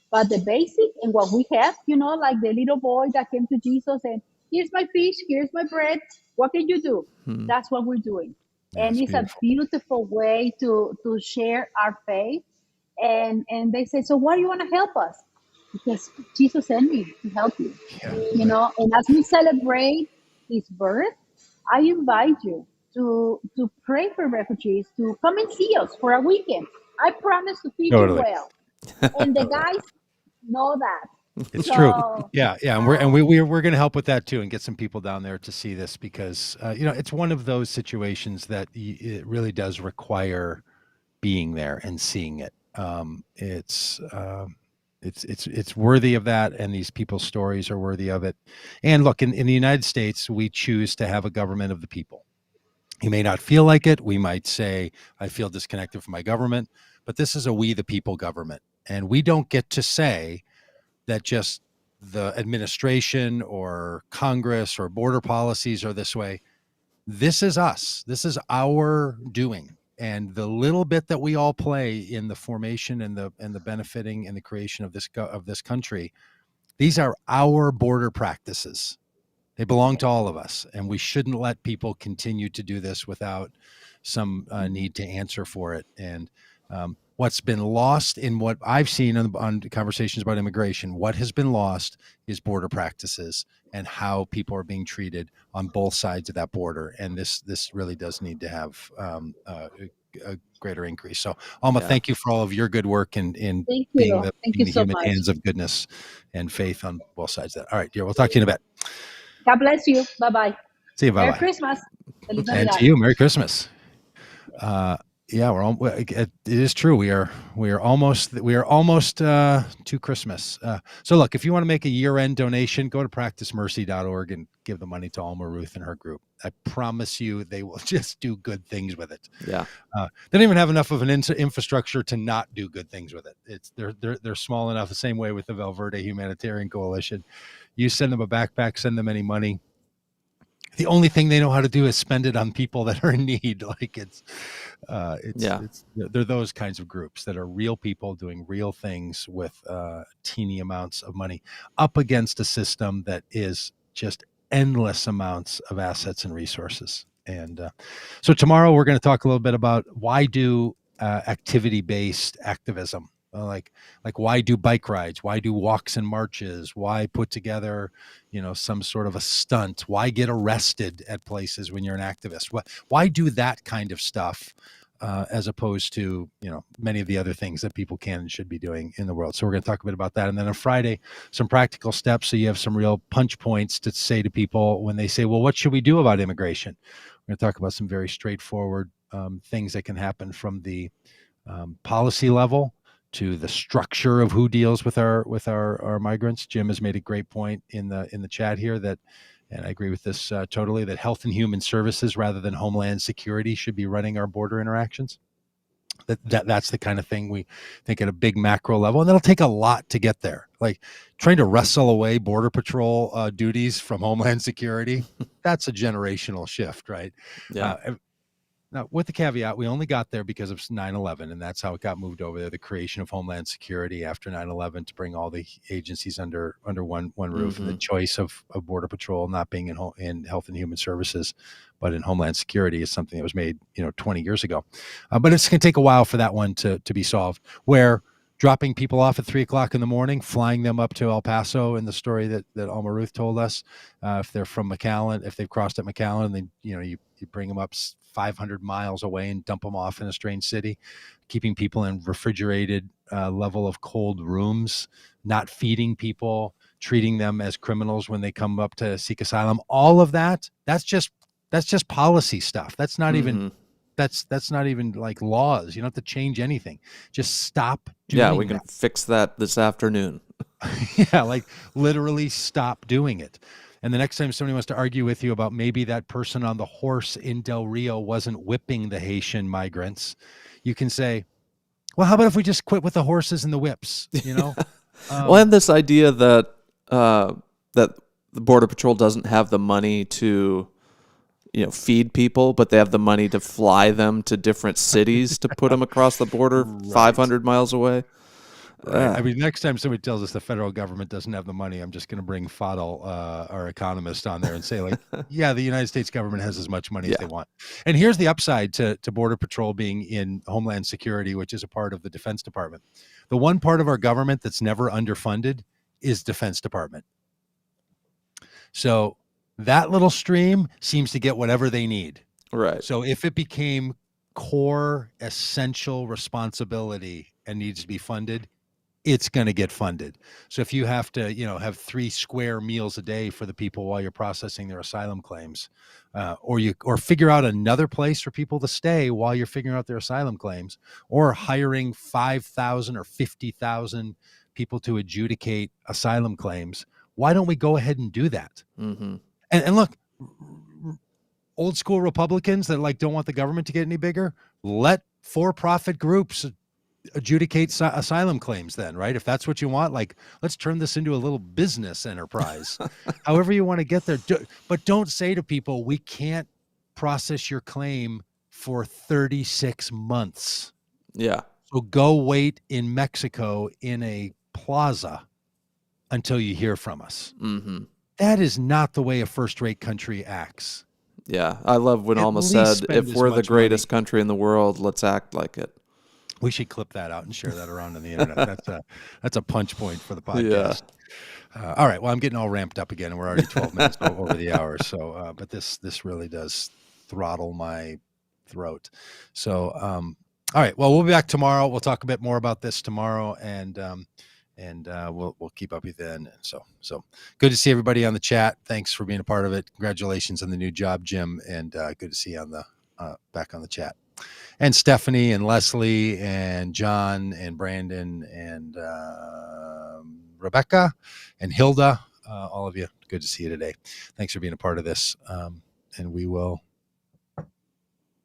but the basic and what we have, you know, like the little boy that came to Jesus and here's my fish, here's my bread, what can you do? That's what we're doing. And That's it's beautiful. a beautiful way to share our faith. And they say, so why do you want to help us? Because Jesus sent me to help you. Yeah. You know, and as we celebrate his birth, I invite you to pray for refugees to come and see us for a weekend. I promise to feed Totally. you well. And the guys know that. It's So, true. Yeah, and we're going to help with that too, and get some people down there to see this because you know, it's one of those situations that it really does require being there and seeing it. It's worthy of that, and these people's stories are worthy of it. And look, in the United States, we choose to have a government of the people. You may not feel like it. We might say, I feel disconnected from my government, but this is a we the people government. And we don't get to say that just the administration or Congress or border policies are this way. This is us. This is our doing. And the little bit that we all play in the formation and the benefiting and the creation of this country, these are our border practices. They belong to all of us, and we shouldn't let people continue to do this without some need to answer for it. And what's been lost in what I've seen on conversations about immigration, what has been lost is border practices and how people are being treated on both sides of that border. And this really does need to have a greater increase. So, Alma, thank you for all of your good work in thank being you. the, Thank being you the so human much. hands of goodness and faith on both sides of that. All right, dear, we'll talk to you in a bit. God bless you. Bye-bye. See you. Merry Bye-bye. Christmas. Feliz And Navidad. to you, Merry Christmas. Yeah, it is true. We are almost to Christmas. So look, if you want to make a year-end donation, go to practicemercy.org and give the money to Alma Ruth and her group. I promise you, they will just do good things with it. Yeah. They don't even have enough of an infrastructure to not do good things with it. They're small enough. The same way with the Valverde Humanitarian Coalition. You send them a backpack, send them any money. The only thing they know how to do is spend it on people that are in need. Like they're those kinds of groups that are real people doing real things with teeny amounts of money up against a system that is just endless amounts of assets and resources. And so tomorrow we're going to talk a little bit about why do activity-based activism. Like why do bike rides? Why do walks and marches? Why put together, some sort of a stunt? Why get arrested at places when you're an activist? Why do that kind of stuff as opposed to, many of the other things that people can and should be doing in the world? So we're going to talk a bit about that. And then on Friday, some practical steps. So you have some real punch points to say to people when they say, well, what should we do about immigration? We're going to talk about some very straightforward things that can happen from the policy level to the structure of who deals with our migrants. Jim has made a great point in the chat here that, and I agree with this totally, that Health and Human Services rather than Homeland Security should be running our border interactions. That's the kind of thing we think at a big macro level, and that'll take a lot to get there. Like trying to wrestle away Border Patrol duties from Homeland Security, that's a generational shift, right? Yeah. Now, with the caveat, we only got there because of 9/11, and that's how it got moved over there. The creation of Homeland Security after 9/11 to bring all the agencies under one roof, and the choice of Border Patrol not being in Health and Human Services, but in Homeland Security is something that was made 20 years ago. But it's going to take a while for that one to be solved. Where dropping people off at 3:00 in the morning, flying them up to El Paso in the story that Alma Ruth told us, if they're from McAllen, if they've crossed at McAllen, then you bring them up 500 miles away and dump them off in a strange city, keeping people in refrigerated level of cold rooms, not feeding people, treating them as criminals when they come up to seek asylum. All of that's just policy stuff. That's not even that's not even like laws. You don't have to change anything. Just stop doing we can that. fix that this afternoon. Yeah, like literally stop doing it. And the next time somebody wants to argue with you about maybe that person on the horse in Del Rio wasn't whipping the Haitian migrants, you can say, well, how about if we just quit with the horses and the whips, Well, and this idea that that the Border Patrol doesn't have the money to feed people, but they have the money to fly them to different cities to put them across the border 500 miles away. Right. I mean, next time somebody tells us the federal government doesn't have the money, I'm just going to bring Fadl, our economist, on there and say, like, yeah, the United States government has as much money as they want. And here's the upside to Border Patrol being in Homeland Security, which is a part of the Defense Department. The one part of our government that's never underfunded is Defense Department. So that little stream seems to get whatever they need. Right. So if it became core essential responsibility and needs to be funded, it's going to get funded. So if you have to, have 3 square meals a day for the people while you're processing their asylum claims, or figure out another place for people to stay while you're figuring out their asylum claims, or hiring 5,000 or 50,000 people to adjudicate asylum claims, why don't we go ahead and do that? Mm-hmm. And look, old school Republicans that don't want the government to get any bigger, let for-profit groups adjudicate asylum claims then, right? If that's what you want, let's turn this into a little business enterprise. However you want to get there. But don't say to people, we can't process your claim for 36 months. Yeah. So go wait in Mexico in a plaza until you hear from us. Mm-hmm. That is not the way a first-rate country acts. Yeah. I love when Alma said, if we're the greatest country in the world, let's act like it. We should clip that out and share that around on the internet. That's a punch point for the podcast. Yeah. All right. Well, I'm getting all ramped up again, and we're already 12 minutes over the hour. So, but this really does throttle my throat. So, all right. Well, we'll be back tomorrow. We'll talk a bit more about this tomorrow, and we'll keep up with you then. So good to see everybody on the chat. Thanks for being a part of it. Congratulations on the new job, Jim, and good to see you on the back on the chat. And Stephanie and Leslie and John and Brandon and Rebecca and Hilda, all of you, good to see you today. Thanks for being a part of this. And we will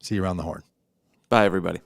see you around the horn. Bye, everybody.